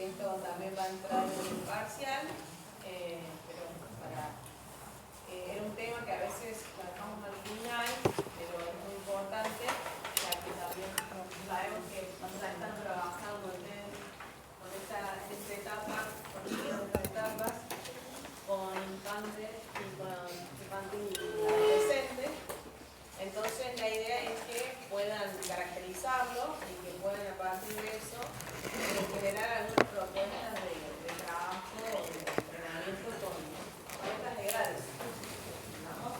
que esto también va a entrar en el parcial, pero era un tema que a veces lo dejamos al final, pero es muy importante, ya que también sabemos que cuando ya están trabajando con esta etapa, con estas etapas, con infante y adolescente. Entonces la idea es que puedan caracterizarlo y que puedan a partir de eso generar algunas propuestas de trabajo o de entrenamiento con estas edades. ¿Vamos?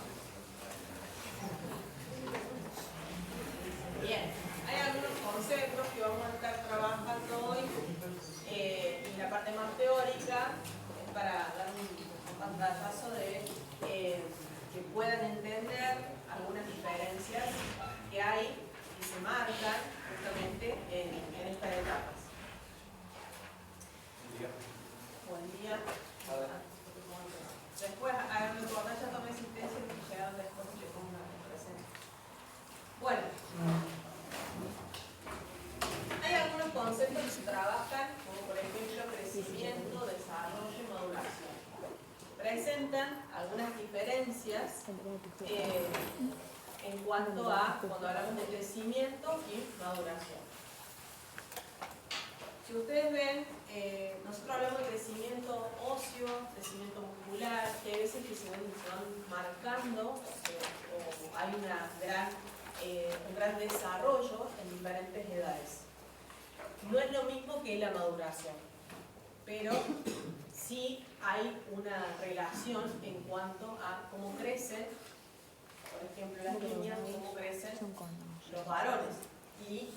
Bien, hay algunos conceptos que vamos a estar trabajando hoy y la parte más teórica es para dar un pantallazo de que puedan entender algunas diferencias que hay y se marcan justamente en estas etapas. Buen día. Después, a mi importancia tome asistencia y llegaron después le pongo una presente. Bueno, hay algunos conceptos que se trabajan, como por ejemplo crecimiento, desarrollo y maduración. Presentan algunas diferencias en cuanto a cuando hablamos de crecimiento y maduración. Si ustedes ven, nosotros hablamos de crecimiento óseo, crecimiento muscular, que hay veces que se van marcando o hay un gran desarrollo en diferentes edades. No es lo mismo que la maduración, pero sí hay una relación en cuanto a cómo crecen, por ejemplo, las niñas, cómo crecen los varones. Y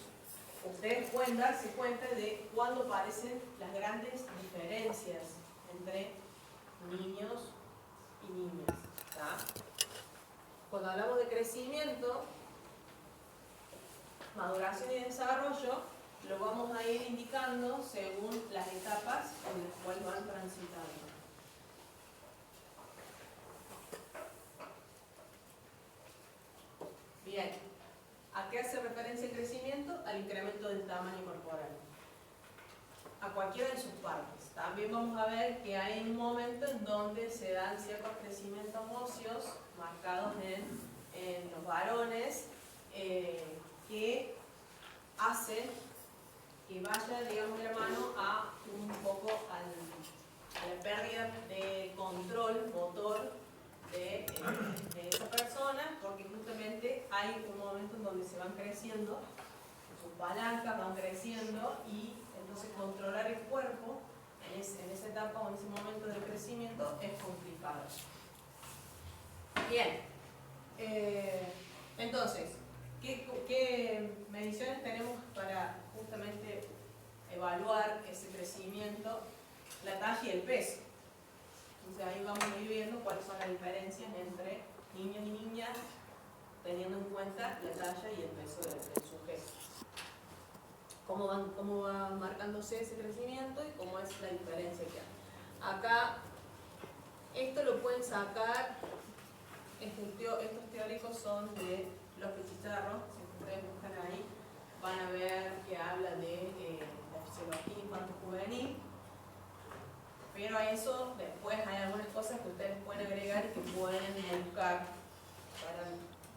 ustedes pueden darse cuenta de cuándo aparecen las grandes diferencias entre niños y niñas. ¿Tá? Cuando hablamos de crecimiento, maduración y desarrollo, lo vamos a ir indicando según las etapas en las cuales van transitando. Bien, ¿a qué hace referencia el crecimiento? Al incremento del tamaño corporal. A cualquiera de sus partes. También vamos a ver que hay un momento en donde se dan ciertos crecimientos óseos marcados en los varones que hacen que vaya, digamos, de la mano a un poco a la pérdida de control motor de esa persona, porque justamente hay un momento en donde se van creciendo, sus palancas van creciendo y entonces controlar el cuerpo en esa etapa o en ese momento de crecimiento es complicado. Bien, entonces, ¿qué mediciones tenemos para justamente evaluar ese crecimiento, la talla y el peso? Entonces ahí vamos a ir viendo cuáles son las diferencias entre niños y niñas, teniendo en cuenta la talla y el peso del sujeto. Cómo va marcándose ese crecimiento y cómo es la diferencia que hay. Acá, esto lo pueden sacar, estos teóricos son de los Pizarro, si ustedes buscan ahí, van a ver que habla de la fisiología infanto-juvenil, pero a eso después hay algunas cosas que ustedes pueden agregar y que pueden buscar para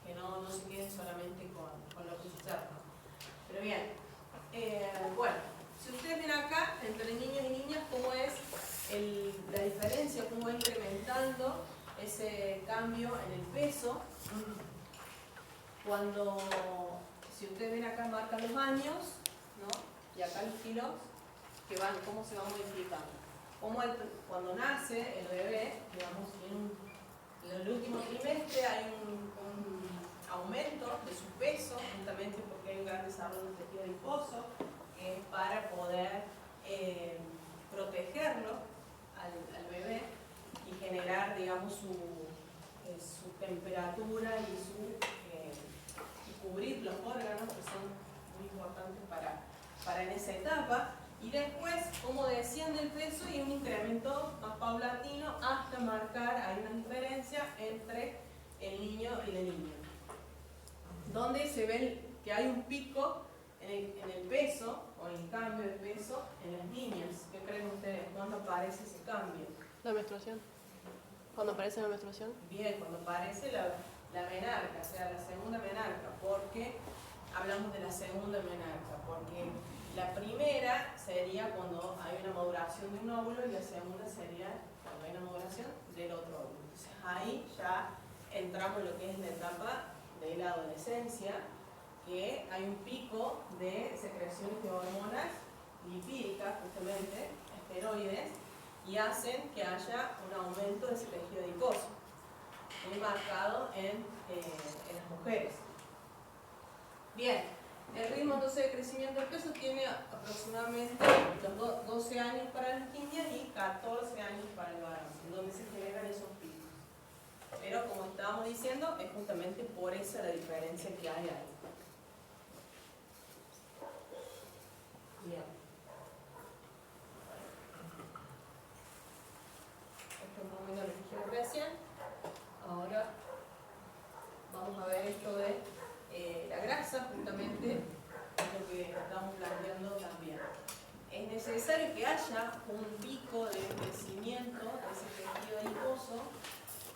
que no se queden solamente con los Pizarro. Pero bien, bueno, si ustedes ven acá, entre niños y niñas, cómo es la diferencia, cómo va incrementando ese cambio en el peso. Si ustedes ven acá, marcan los años, ¿no? Y acá los kilos, que van, cómo se van modificando. Cuando nace el bebé, digamos, en el último trimestre hay un aumento de su peso, justamente porque hay un gran desarrollo del tejido adiposo, que es para poder protegerlo al bebé y generar, digamos, su temperatura y cubrir los órganos que son muy importantes para en esa etapa. Y después, como desciende el peso y un incremento más paulatino hasta marcar, hay una diferencia entre el niño y la niña, donde se ve que hay un pico En el peso, o en el cambio de peso, en las niñas, ¿qué creen ustedes? ¿Cuándo aparece ese cambio? La menstruación. ¿Cuándo aparece la menstruación? Bien, cuando aparece la menarca, o sea, la segunda menarca. ¿Por qué hablamos de la segunda menarca? Porque la primera sería cuando hay una maduración de un óvulo y la segunda sería cuando hay una maduración del otro óvulo. Entonces ahí ya entramos en lo que es la etapa de la adolescencia, que hay un pico de secreciones de hormonas lipídicas, justamente, esteroides, y hacen que haya un aumento de ese tejido adiposo, muy marcado en las mujeres. Bien, el ritmo entonces de crecimiento del peso tiene aproximadamente los 12 años para las niñas y 14 años para el varón, en donde se generan esos picos. Pero como estábamos diciendo, es justamente por eso la diferencia que hay ahí. Bien. Esto es más o menos lo que dijimos recién. Ahora vamos a ver esto de la grasa, justamente es lo que estamos planteando también. Es necesario que haya un pico de crecimiento de ese tejido adiposo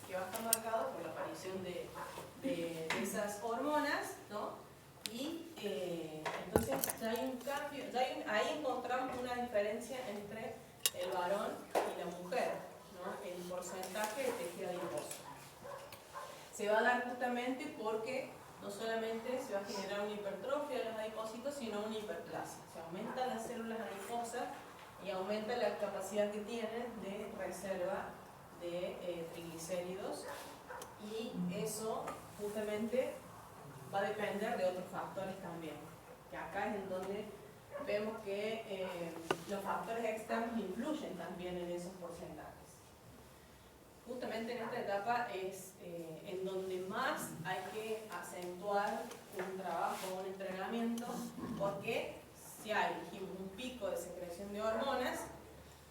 que va a estar marcado por la aparición de esas hormonas, ¿no? Y entonces ya hay un cambio, ahí encontramos una diferencia entre el varón y la mujer, ¿no? El porcentaje de tejido adiposo. Se va a dar justamente porque no solamente se va a generar una hipertrofia de los adipocitos, sino una hiperplasia. Se aumentan las células adiposas y aumenta la capacidad que tienen de reserva de triglicéridos, y eso justamente va a depender de otros factores también, que acá es en donde vemos que los factores externos influyen también en esos porcentajes. Justamente en esta etapa es en donde más hay que acentuar un trabajo, un entrenamiento, porque si hay un pico de secreción de hormonas,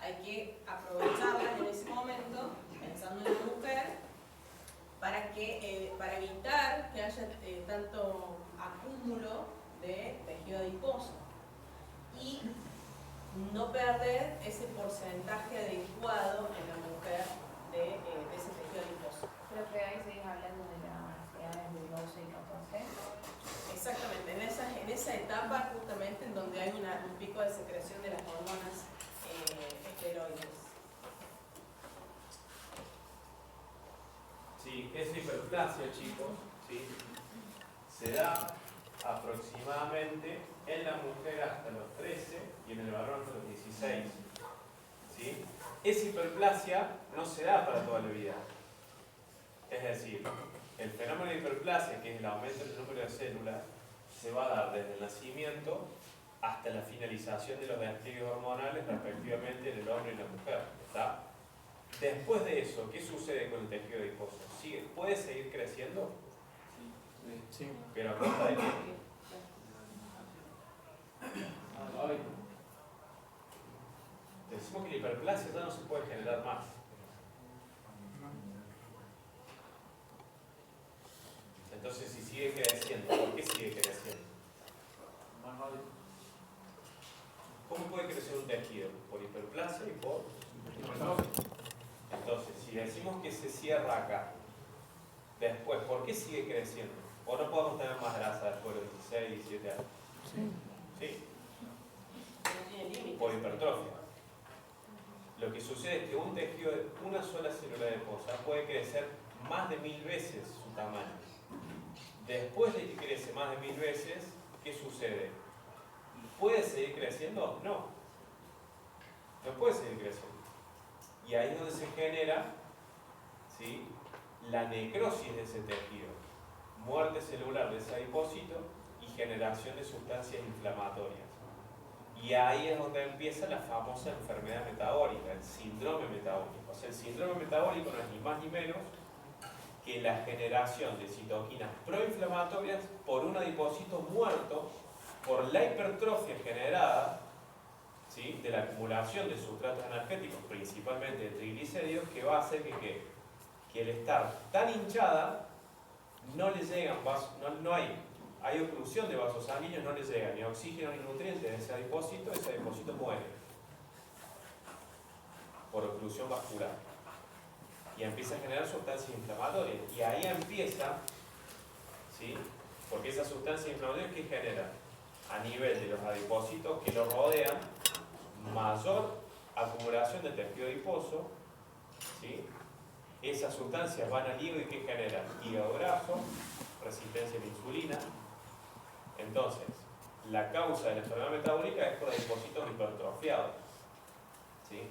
hay que aprovecharlas en ese momento, pensando en la mujer, para evitar que haya tanto acúmulo de tejido adiposo y no perder ese porcentaje adecuado en la mujer de ese tejido adiposo. Creo que ahí seguís hablando de las edades de 12 y 14. Exactamente, en esa etapa justamente en donde hay un pico de secreción de las hormonas esteroides. Sí, esa hiperplasia, chicos, ¿sí? Se da aproximadamente en la mujer hasta los 13 y en el varón hasta los 16. ¿Sí? Esa hiperplasia no se da para toda la vida. Es decir, el fenómeno de hiperplasia, que es el aumento del número de células, se va a dar desde el nacimiento hasta la finalización de los despliegues hormonales, respectivamente en el hombre y la mujer. ¿Está? Después de eso, ¿qué sucede con el tejido adiposo? ¿Puede seguir creciendo? Sí. ¿Pero a costa de qué? Decimos que la hiperplasia ya no se puede generar más. Entonces, si sigue creciendo, ¿por qué sigue creciendo? ¿Cómo puede crecer un tejido? Por hiperplasia y por hipertrofia. Entonces, si decimos que se cierra acá, después, ¿por qué sigue creciendo? ¿O no podemos tener más grasa después de los 16, 17 años? ¿Sí? Por hipertrofia. Lo que sucede es que un tejido de una sola célula adiposa puede crecer más de 1000 veces su tamaño. Después de que crece más de 1000 veces, ¿qué sucede? ¿Puede seguir creciendo? No. No puede seguir creciendo. Y ahí es donde se genera, ¿sí?, la necrosis de ese tejido, muerte celular de ese adipocito y generación de sustancias inflamatorias. Y ahí es donde empieza la famosa enfermedad metabólica, el síndrome metabólico. O sea, el síndrome metabólico no es ni más ni menos que la generación de citoquinas proinflamatorias por un adipocito muerto por la hipertrofia generada, ¿sí?, de la acumulación de sustratos energéticos, principalmente de triglicéridos, que va a hacer que el estar tan hinchada no le llegan vasos, no hay hay oclusión de vasos sanguíneos, no le llega ni oxígeno ni nutrientes a ese adipócito muere por oclusión vascular. Y empieza a generar sustancias inflamatorias. Y ahí empieza, ¿sí? Porque esas sustancias inflamatorias que generan a nivel de los adipocitos que lo rodean, mayor acumulación de tejido adiposo, ¿sí? Esas sustancias van al hígado y que generan hígado graso, resistencia a la insulina. Entonces, la causa de la enfermedad metabólica es por adipocitos hipertrofiados, ¿sí?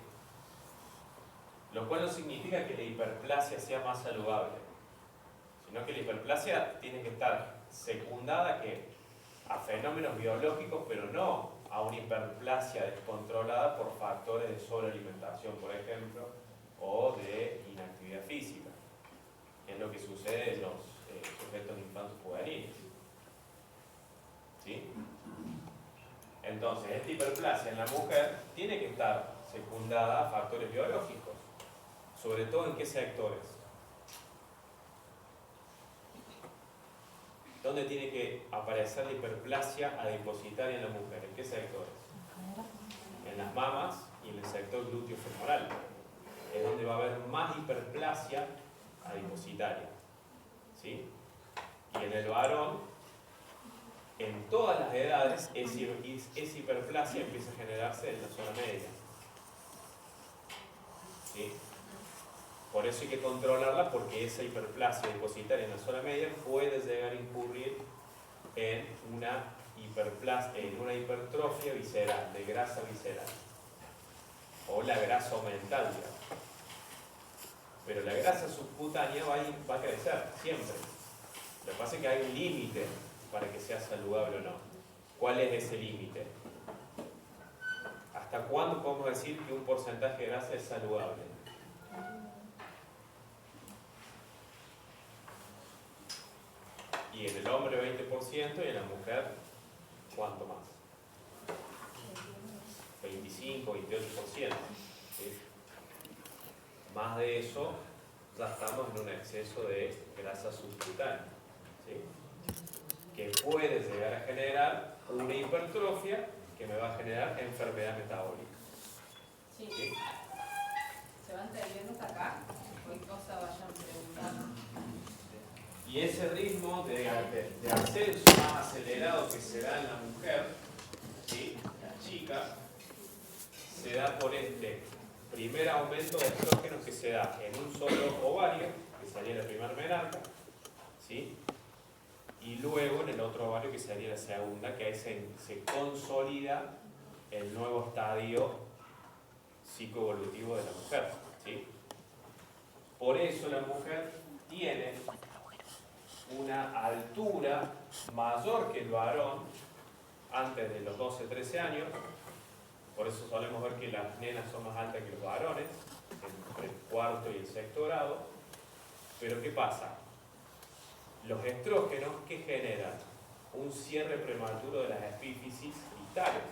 Lo cual no significa que la hiperplasia sea más saludable, sino que la hiperplasia tiene que estar secundada a fenómenos biológicos, pero no a una hiperplasia descontrolada por factores de sobrealimentación, por ejemplo, o de inactividad física, que es lo que sucede en los sujetos infantos juveniles. ¿Sí? Entonces, esta hiperplasia en la mujer tiene que estar secundada a factores biológicos. ¿Sobre todo en qué sectores? ¿Dónde tiene que aparecer la hiperplasia adipositaria en la mujer? ¿En qué sectores? En las mamas y en el sector glúteo femoral. Es donde va a haber más hiperplasia adipositaria. ¿Sí? Y en el varón, en todas las edades, esa hiperplasia empieza a generarse en la zona media. ¿Sí? Por eso hay que controlarla, porque esa hiperplasia adipositaria en la zona media puede llegar a incurrir en una hipertrofia visceral, de grasa visceral, o la grasa aumental, digamos. Pero la grasa subcutánea va a crecer siempre. Lo que pasa es que hay un límite para que sea saludable o no. ¿Cuál es ese límite? ¿Hasta cuándo podemos decir que un porcentaje de grasa es saludable? Y en el hombre 20% y en la mujer, ¿cuánto más? 25, 28%. ¿Sí? Más de eso, ya estamos en un exceso de grasa subcutánea, ¿sí? Que puede llegar a generar una hipertrofia que me va a generar enfermedad metabólica. Sí. ¿Sí? ¿Se va entendiendo hasta acá? ¿O hay cosas vayan preguntando? Y ese ritmo de ascenso más acelerado que se da en la mujer, ¿sí? La chica, se da por este primer aumento de estrógenos que se da en un solo ovario, que sería la primera menarca, ¿sí? Y luego en el otro ovario, que sería la segunda, que ahí se consolida el nuevo estadio psicoevolutivo de la mujer, ¿sí? Por eso la mujer tiene una altura mayor que el varón antes de los 12-13 años. Por eso solemos ver que las nenas son más altas que los varones, entre el cuarto y el sexto grado. Pero ¿qué pasa? Los estrógenos que generan un cierre prematuro de las epífisis distales,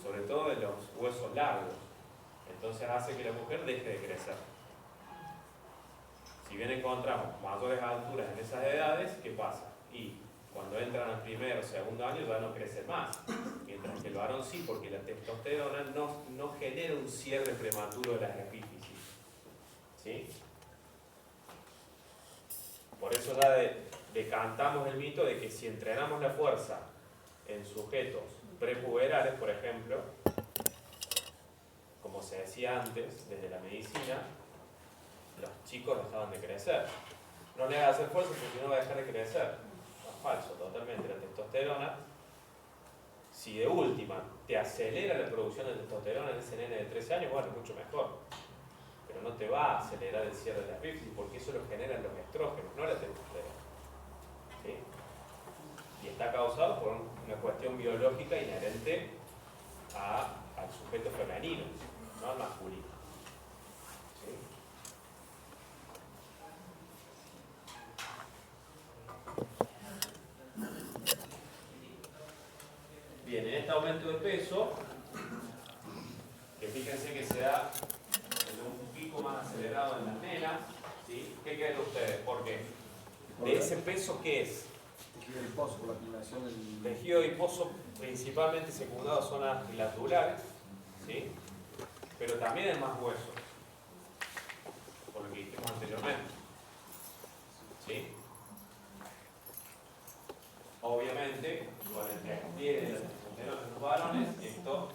sobre todo de los huesos largos. Entonces hace que la mujer deje de crecer. Si bien encontramos mayores alturas en esas edades, ¿qué pasa? Y cuando entran al primer o segundo año ya no crecen más. Mientras que el varón sí, porque la testosterona no genera un cierre prematuro de las epífisis. ¿Sí? Por eso ya decantamos el mito de que si entrenamos la fuerza en sujetos prepuberales, por ejemplo, como se decía antes, desde la medicina, los chicos dejaban de crecer. No le hagas hacer fuerza porque no va a dejar de crecer. No, es falso, totalmente. La testosterona, si de última te acelera la producción de testosterona en ese nene de 13 años, bueno, mucho mejor. Pero no te va a acelerar el cierre de la epífisis porque eso lo generan los estrógenos, no la testosterona. ¿Sí? Y está causado por una cuestión biológica inherente al sujeto femenino, no al masculino. ¿Sí? Bien, en este aumento de peso, que fíjense que se da en un pico más acelerado en las nenas, ¿sí? ¿Qué creen ustedes? ¿Por qué? ¿De ese peso qué es? tejido adiposo por la acumulación del... Tejido adiposo principalmente secundado a zonas glandulares, ¿sí? Pero también hay más hueso, por lo que dijimos anteriormente, ¿sí? Obviamente, con el despliegue de la testosterona en los varones, esto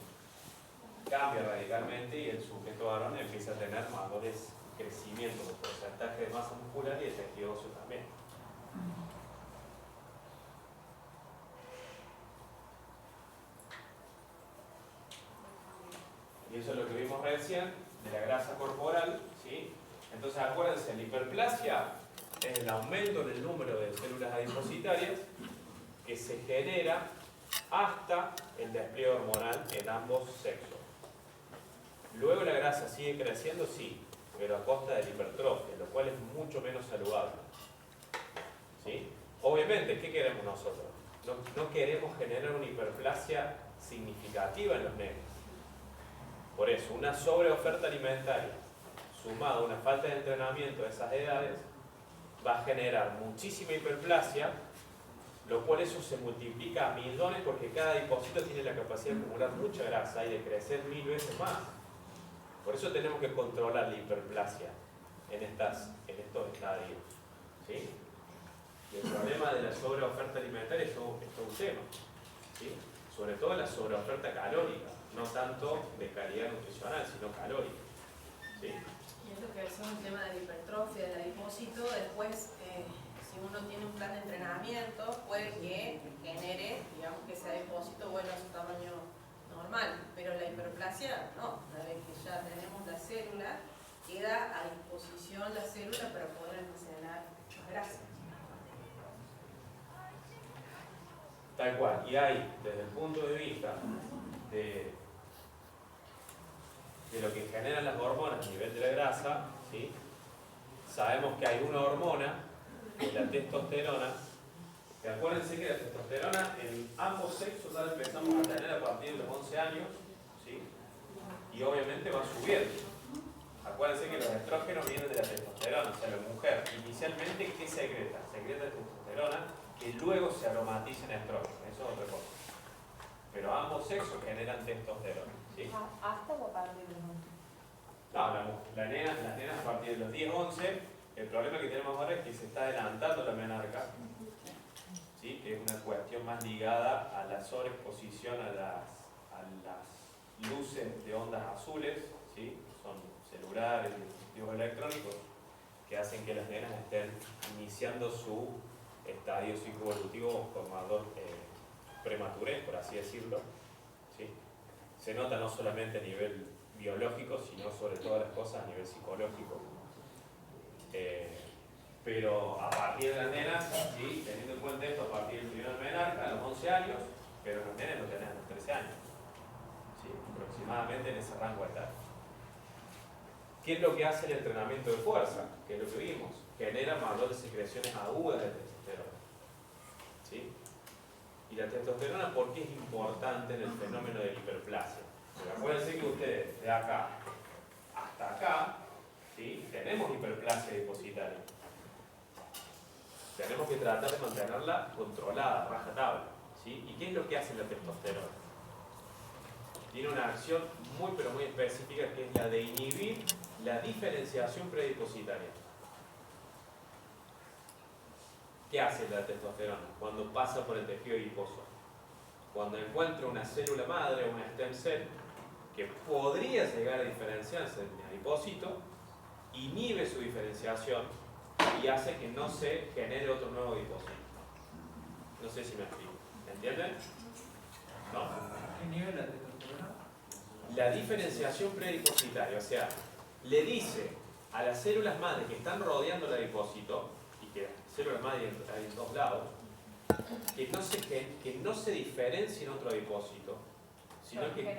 cambia radicalmente y el sujeto varón empieza a tener mayores crecimientos de porcentaje de masa muscular y de tejido óseo también. Y eso es lo que vimos recién de la grasa corporal, ¿sí? Entonces acuérdense, la hiperplasia es el aumento en el número de células adipositarias que se genera hasta el despliegue hormonal en ambos sexos. Luego la grasa sigue creciendo, sí, pero a costa de la hipertrofia, lo cual es mucho menos saludable, ¿sí? Obviamente, ¿qué queremos nosotros? No queremos generar una hiperplasia significativa en los nenes. Por eso, una sobreoferta alimentaria sumada a una falta de entrenamiento a esas edades va a generar muchísima hiperplasia, lo cual eso se multiplica a millones porque cada adipocito tiene la capacidad de acumular mucha grasa y de crecer 1000 veces más. Por eso tenemos que controlar la hiperplasia en estos estadios, ¿sí? Y el problema de la sobreoferta alimentaria es todo un tema, ¿sí? Sobre todo la sobreoferta calórica, no tanto de calidad nutricional, sino calórica, ¿sí? Y es lo que decimos, el tema de la hipertrofia, del adipósito, después, si uno tiene un plan de entrenamiento, puede que genere, digamos, que ese adipósito vuelva a su tamaño normal, pero la hiperplasia no, una vez que ya tenemos la célula, queda a disposición la célula para poder almacenar más grasa. Tal cual, y hay, desde el punto de vista de lo que generan las hormonas a nivel de la grasa, ¿sí? Sabemos que hay una hormona, que es la testosterona, que acuérdense que la testosterona en ambos sexos ya la empezamos a tener a partir de los 11 años, ¿sí? Y obviamente va subiendo. Acuérdense que los estrógenos vienen de la testosterona, o sea, la mujer inicialmente, ¿qué secreta? Secreta testosterona, que luego se aromatiza en estrógeno, eso es otra cosa. Pero ambos sexos generan testosterona, ¿sí? ¿Hasta o a partir de los 11? No, las nenas a partir de los 10, 11, el problema que tenemos ahora es que se está adelantando la menarca, ¿sí? Que es una cuestión más ligada a la sobreexposición a las luces de ondas azules, ¿sí? Son celulares, dispositivos electrónicos, que hacen que las nenas estén iniciando su estadio psicoevolutivo con mayor prematurez, por así decirlo, ¿sí? Se nota no solamente a nivel biológico, sino sobre todas las cosas a nivel psicológico. Pero a partir de las nenas, ¿sí? Teniendo en cuenta esto, a partir del primer menarca, a los 11 años, pero los nenes lo tienen a los 13 años, ¿sí? Aproximadamente en ese rango etario. ¿Qué es lo que hace el entrenamiento de fuerza? Que es lo que vimos. Genera mayores secreciones agudas de testosterona, ¿sí? Y la testosterona, ¿por qué es importante en el fenómeno de la hiperplasia? Porque acuérdense que ustedes, de acá hasta acá, ¿sí? Tenemos hiperplasia adipositaria. Tenemos que tratar de mantenerla controlada, rajatabla, ¿sí? ¿Y qué es lo que hace la testosterona? Tiene una acción muy pero muy específica, que es la de inhibir la diferenciación preadipositaria. ¿Qué hace la testosterona cuando pasa por el tejido adiposo? Cuando encuentra una célula madre o una stem cell que podría llegar a diferenciarse en el adipócito, inhibe su diferenciación y hace que no se genere otro nuevo adipósito. No sé si me explico. ¿Me entienden? No. ¿Qué nivel la testosterona? La diferenciación preadipositaria, o sea, le dice a las células madre que están rodeando el adipósito, y que las células madre hay en todos lados, que no se diferencie en otro adipósito, sino que...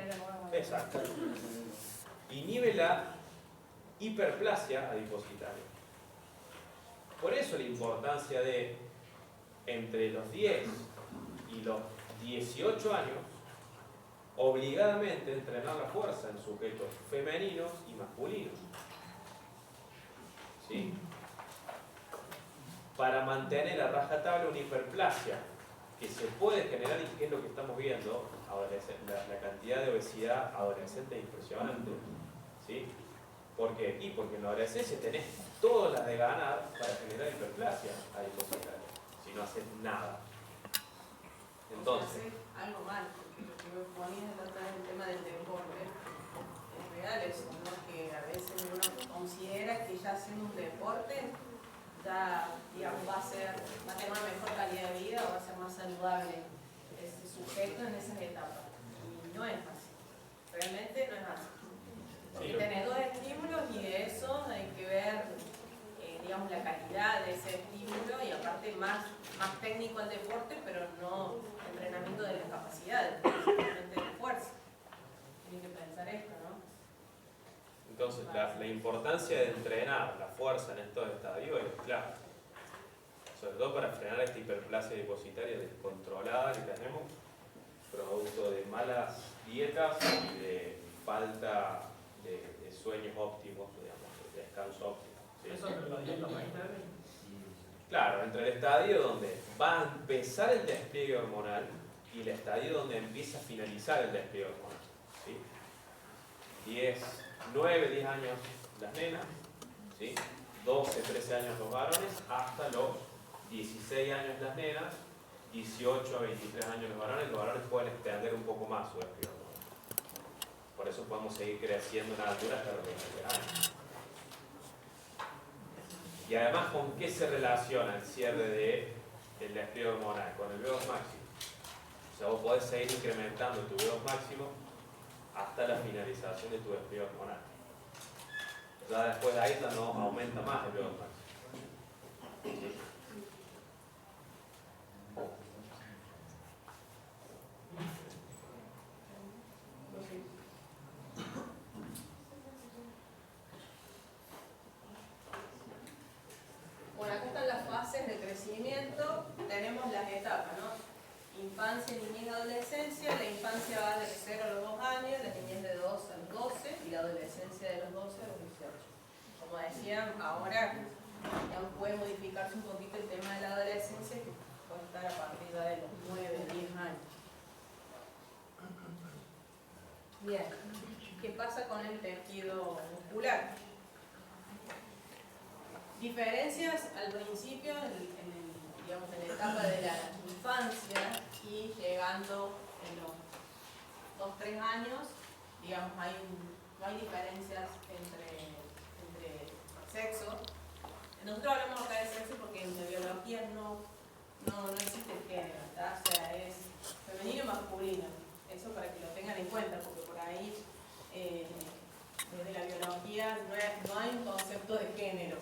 Exacto. Inhibe la hiperplasia adipositaria. Por eso la importancia de, entre los 10 y los 18 años, obligadamente entrenar la fuerza en sujetos femeninos y masculinos. ¿Sí? para mantener a rajatabla una hiperplasia que se puede generar y que es lo que estamos viendo, la cantidad de obesidad adolescente es impresionante. ¿Sí? ¿Por qué? Y porque en la adolescencia tenés todas las de ganar para generar hiperplasia adipositaria, si no haces nada. Entonces, algo mal, porque lo que me ponía la otra vez el tema del deporte es real eso, ¿no? Que a veces uno considera que ya haciendo un deporte ya, digamos, va a tener una mejor calidad de vida o va a ser más saludable ese sujeto en esas etapas. Y no es así, realmente no es así. Porque tenés dos estímulos y de eso hay que ver, digamos, la calidad de ese estímulo y aparte más técnico el deporte, pero no entrenamiento de las capacidades, simplemente de fuerza. Tienen que pensar esto, ¿no? Entonces, la importancia de entrenar la fuerza en estos estadios es clara. Sobre todo para frenar esta hiperplasia depositaria descontrolada que tenemos, producto de malas dietas y de falta de sueños óptimos, digamos, de descanso óptimo. ¿Sí? Eso es la dieta mediterránea. Claro, entre el estadio donde va a empezar el despliegue hormonal y el estadio donde empieza a finalizar el despliegue hormonal. ¿Sí? 9, 10 años las nenas, ¿sí? 12, 13 años los varones, hasta los 16 años las nenas, 18 a 23 años los varones pueden extender un poco más su despliegue hormonal. Por eso podemos seguir creciendo en altura hasta los 20 años. Y además, ¿con qué se relaciona el cierre del despliegue hormonal? Con el VO2 máximo. O sea, vos podés seguir incrementando tu VO2 máximo hasta la finalización de tu despliegue hormonal. Ya después de ahí ya no aumenta más el VO2 máximo. ¿Sí? Bueno, acá están las fases de crecimiento, tenemos las etapas, ¿no? Infancia, niñez, adolescencia. La infancia va de 0 a los 2 años, la niñez de 2 a los 12 y la adolescencia de los 12 a los 18. Como decían, ahora ya puede modificarse un poquito el tema de la adolescencia, que puede estar a partir ya de los 9, 10 años. Bien, ¿qué pasa con el tejido muscular? Diferencias al principio, digamos, en la etapa de la infancia y llegando en los 2-3 años, digamos, no hay diferencias entre sexo. Nosotros hablamos acá de sexo porque en la biología no existe el género, ¿tá? O sea, es femenino y masculino. Eso para que lo tengan en cuenta, porque por ahí, desde la biología, no hay un concepto de género.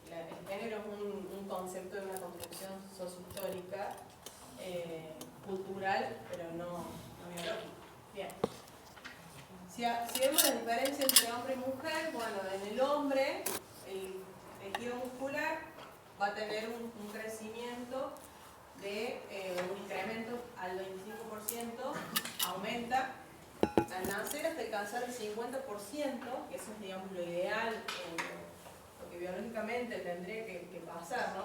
El género es un concepto de una construcción sociohistórica, cultural, pero no biológica. Bien. Si vemos la diferencia entre hombre y mujer, bueno, en el hombre, el tejido muscular va a tener un crecimiento de un incremento al 25%, aumenta al nacer hasta alcanzar el 50%, que eso es, digamos, lo ideal, lo que biológicamente tendría que pasar, ¿no?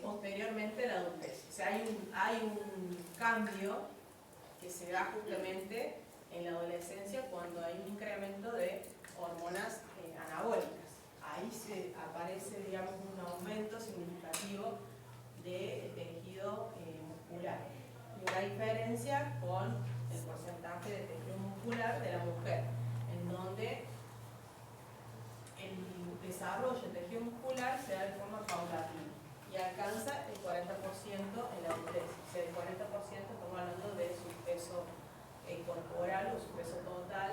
Posteriormente a la adultez. O sea, hay un cambio que se da justamente en la adolescencia cuando hay un incremento de hormonas anabólicas. Ahí se aparece, digamos, un aumento significativo de tejido muscular. Y una diferencia con el porcentaje de tejido muscular de la mujer, en donde el desarrollo del tejido muscular se da de forma paulatina y alcanza el 40% en la adultez. O sea, el 40% estamos hablando de su peso corporal o su peso total.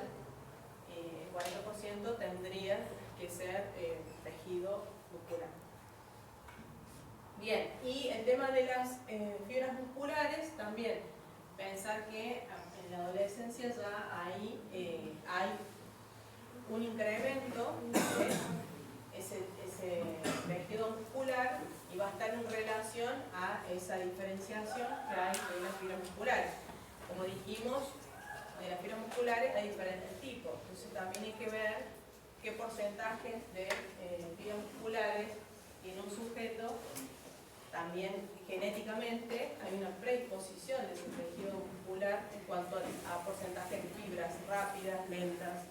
El 40% tendría que ser tejido muscular. Bien, y el tema de las fibras musculares también. Pensar que en la adolescencia ya ahí hay un incremento de ese tejido muscular y va a estar en relación a esa diferenciación que hay de las fibras musculares. Como dijimos, de las fibras musculares hay diferentes tipos, entonces también hay que ver qué porcentaje de fibras musculares tiene un sujeto, también genéticamente hay una predisposición de su tejido muscular en cuanto a porcentaje de fibras rápidas, lentas,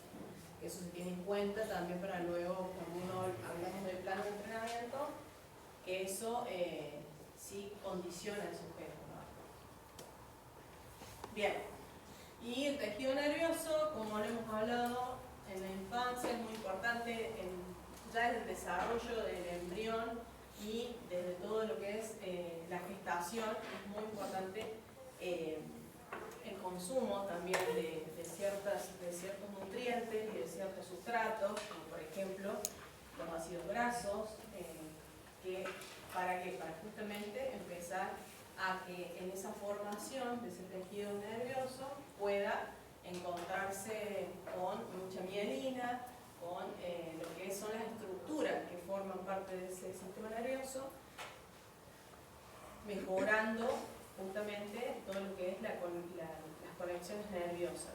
que eso se tiene en cuenta también para luego, cuando uno hablamos del plan de entrenamiento, que eso sí condiciona al sujeto, ¿no? Bien, y el tejido nervioso, como lo hemos hablado en la infancia, es muy importante ya en el desarrollo del embrión y desde todo lo que es la gestación. Es muy importante el consumo también de ciertos nutrientes y de ciertos sustratos, como por ejemplo los ácidos grasos, para justamente empezar a que en esa formación de ese tejido nervioso pueda encontrarse con mucha mielina, con lo que son las estructuras que forman parte de ese sistema nervioso, mejorando justamente todo lo que es las conexiones nerviosas.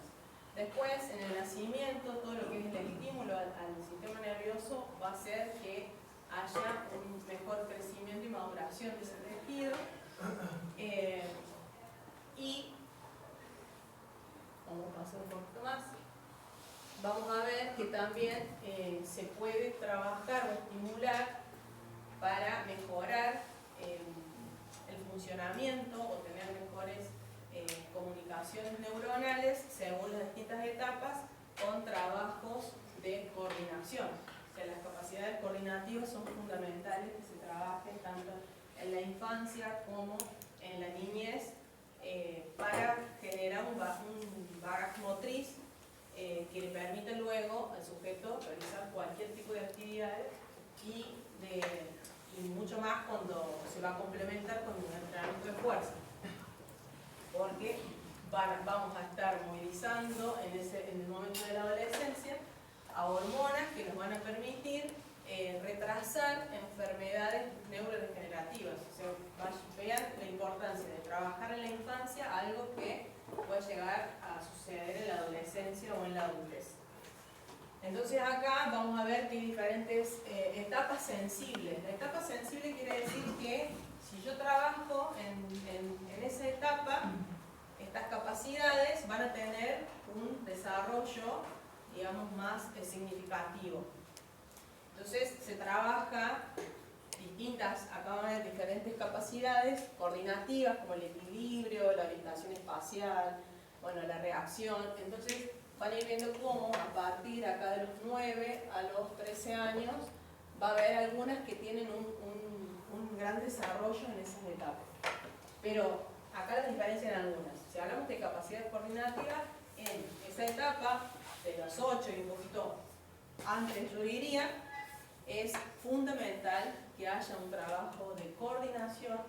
Después, en el nacimiento, todo lo que es el estímulo al sistema nervioso va a hacer que haya un mejor crecimiento y maduración de ese tejido. Y vamos a pasar un poquito más. Vamos a ver que también se puede trabajar o estimular para mejorar el funcionamiento o tener mejores comunicaciones neuronales según las distintas etapas con trabajos de coordinación. O sea, las capacidades coordinativas son fundamentales que se trabajen tanto en la infancia como en la niñez para generar un bagaje motriz que le permite luego al sujeto realizar cualquier tipo de actividades y mucho más cuando se va a complementar con un entrenamiento de fuerza, porque vamos a estar movilizando en el momento de la adolescencia a hormonas que nos van a permitir retrasar enfermedades neurodegenerativas. O sea, vean la importancia de trabajar en la infancia, algo que puede llegar a suceder en la adolescencia o en la adultez. Entonces acá vamos a ver que hay diferentes etapas sensibles. La etapa sensible quiere decir que si yo trabajo en esa etapa, estas capacidades van a tener un desarrollo, digamos, más significativo. Entonces se trabaja acá van a haber diferentes capacidades coordinativas como el equilibrio, la orientación espacial, bueno, la reacción. Entonces van a ir viendo cómo a partir acá de los 9 a los 13 años va a haber algunas que tienen un gran desarrollo en esas etapas. Pero acá las diferencian algunas. Si hablamos de capacidades coordinativas, en esa etapa de los 8 y un poquito antes, yo diría, es fundamental que haya un trabajo de coordinación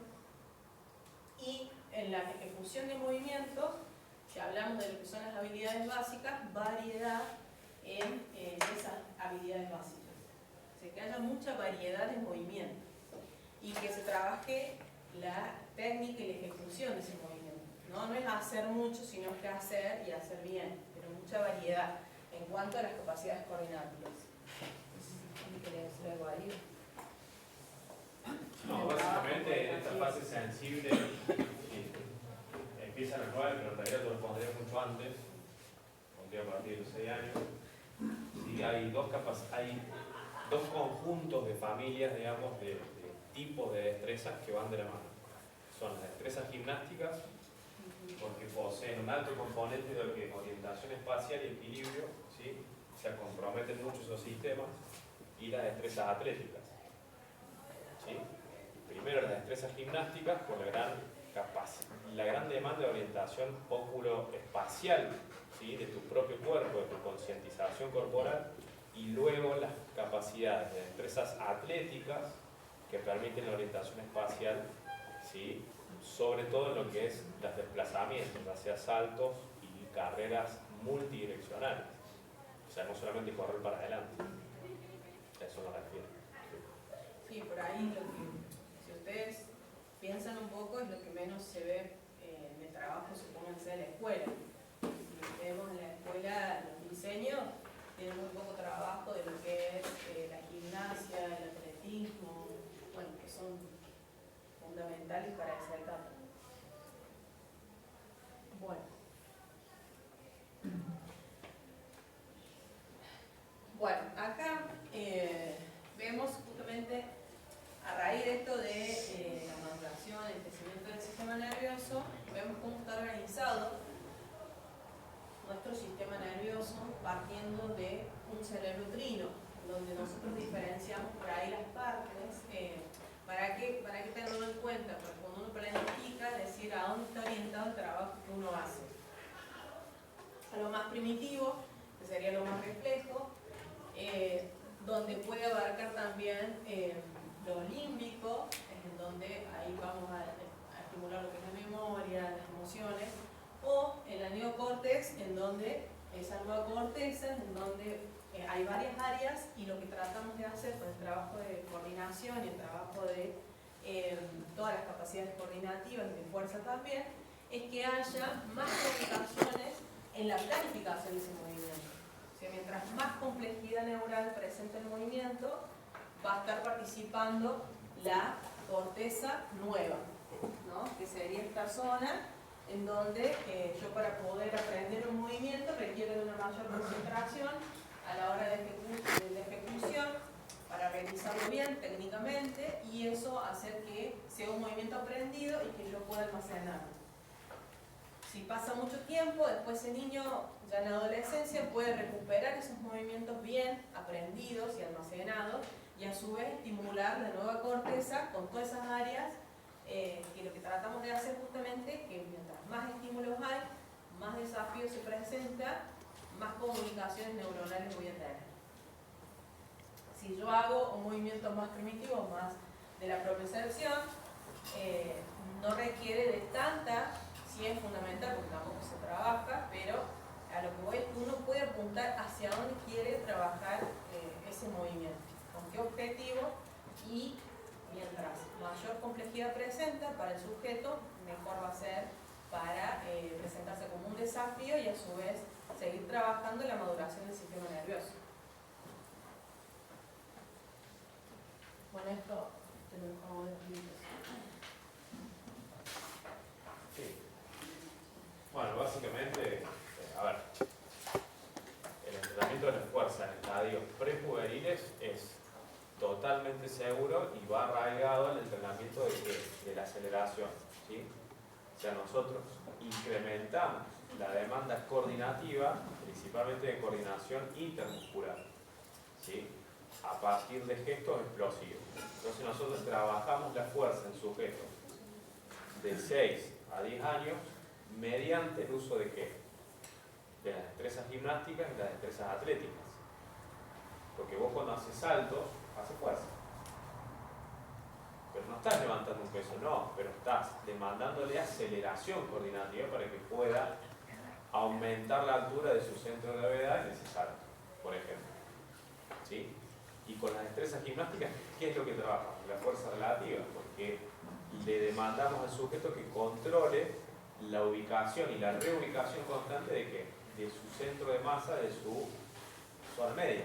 y en la ejecución de movimientos, si hablamos de lo que son las habilidades básicas, variedad en esas habilidades básicas. O sea, que haya mucha variedad de movimientos y que se trabaje la técnica y la ejecución de ese movimiento. No es hacer mucho, sino que hacer y hacer bien, pero mucha variedad en cuanto a las capacidades coordinativas. ¿Querés decir algo ahí? No, básicamente en esta fase sensible empieza a los 9, pero en realidad yo lo pondría mucho antes, pondría a partir de los 6 años. Sí, hay dos conjuntos de familias, digamos, de tipos de destrezas que van de la mano. Son las destrezas gimnásticas, porque poseen un alto componente de lo que es orientación espacial y equilibrio, ¿sí? Se comprometen mucho esos sistemas, y las destrezas atléticas. ¿Sí? Primero las destrezas gimnásticas por la gran demanda de orientación óculo-espacial, ¿sí? De tu propio cuerpo, de tu concientización corporal, y luego las capacidades de destrezas atléticas que permiten la orientación espacial, ¿sí? Sobre todo en lo que es los desplazamientos, hacia saltos y carreras multidireccionales. O sea, no solamente correr para adelante. A eso me refiero. Sí, por ahí lo que, si ustedes piensan un poco, es lo que menos se ve en el trabajo, supónganse, en la escuela. Si vemos en la escuela los diseños, tienen muy poco trabajo de lo que es la gimnasia, el atletismo, son fundamentales para esa etapa. Bueno. Bueno, acá vemos justamente a raíz de esto de la maduración, el crecimiento del sistema nervioso, vemos cómo está organizado nuestro sistema nervioso partiendo de un cerebro trino, donde nosotros diferenciamos por ahí las partes. ¿Para qué tenerlo en cuenta? Porque cuando uno planifica, decir a dónde está orientado el trabajo que uno hace. A lo más primitivo, que sería lo más reflejo, donde puede abarcar también lo límbico, en donde ahí vamos a estimular lo que es la memoria, las emociones, o el neocórtex, en donde esa nueva corteza, en donde hay varias áreas, y lo que tratamos de hacer con el trabajo de coordinación y el trabajo de todas las capacidades coordinativas y de fuerza también, es que haya más comunicaciones en la planificación de ese movimiento. O sea, mientras más complejidad neural presente el movimiento, va a estar participando la corteza nueva, ¿no? Que sería esta zona en donde yo, para poder aprender un movimiento, requiero de una mayor concentración a la hora de la ejecución, para realizarlo bien técnicamente, y eso hacer que sea un movimiento aprendido y que yo pueda almacenarlo. Si pasa mucho tiempo, después ese niño ya en la adolescencia puede recuperar esos movimientos bien aprendidos y almacenados, y a su vez estimular la nueva corteza con todas esas áreas, que lo que tratamos de hacer justamente, que mientras más estímulos hay, más desafíos se presenta, más comunicaciones neuronales voy a tener. Si yo hago un movimiento más primitivo, más de la propiocepción, no requiere de tanta, sí es fundamental porque tampoco se trabaja, pero a lo que voy es que uno puede apuntar hacia dónde quiere trabajar ese movimiento, con qué objetivo, y mientras mayor complejidad presenta para el sujeto, mejor va a ser para presentarse como un desafío y a su vez seguir trabajando en la maduración del sistema nervioso. Con esto te lo dejo de explicar. Sí. Bueno, básicamente, a ver, el entrenamiento de la fuerza en estadios prejuveniles es totalmente seguro y va arraigado al entrenamiento de la aceleración, ¿sí? O sea, nosotros incrementamos la demanda coordinativa, principalmente de coordinación intermuscular, ¿sí? A partir de gestos explosivos. Entonces nosotros trabajamos la fuerza en sujetos de 6 a 10 años mediante el uso de ¿qué? De las destrezas gimnásticas y las destrezas atléticas. Porque vos, cuando haces saltos, haces fuerza. Pero no estás levantando un peso, no, pero estás demandándole aceleración coordinativa para que pueda aumentar la altura de su centro de gravedad en ese salto, por ejemplo. ¿Sí? Y con las destrezas gimnásticas, ¿qué es lo que trabajamos? La fuerza relativa, porque le demandamos al sujeto que controle la ubicación y la reubicación constante de ¿qué? De su centro de masa, de su zona media.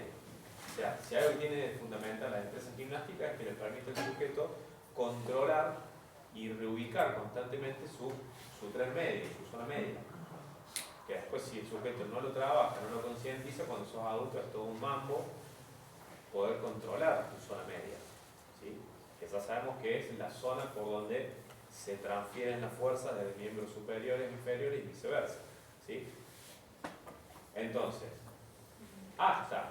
O sea, si algo que tiene de fundamental las destrezas gimnásticas es que le permite al sujeto controlar y reubicar constantemente su tren medio, su zona media. Que después, si el sujeto no lo trabaja, no lo concientiza, cuando sos adulto es todo un mambo poder controlar tu zona media, ¿sí? Que ya sabemos que es la zona por donde se transfieren las fuerzas de miembros superiores, inferiores y viceversa, ¿sí? Entonces, hasta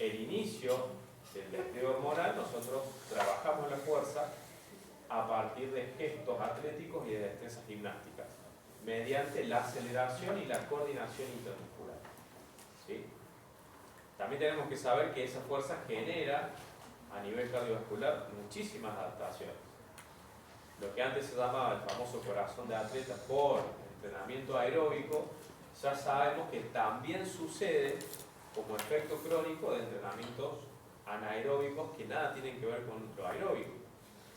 el inicio del despliegue hormonal, nosotros trabajamos la fuerza a partir de gestos atléticos y de destrezas gimnásticas, mediante la aceleración y la coordinación intermuscular, ¿sí? También tenemos que saber que esa fuerza genera a nivel cardiovascular muchísimas adaptaciones. Lo que antes se llamaba el famoso corazón de atleta por entrenamiento aeróbico, ya sabemos que también sucede como efecto crónico de entrenamientos anaeróbicos que nada tienen que ver con lo aeróbico.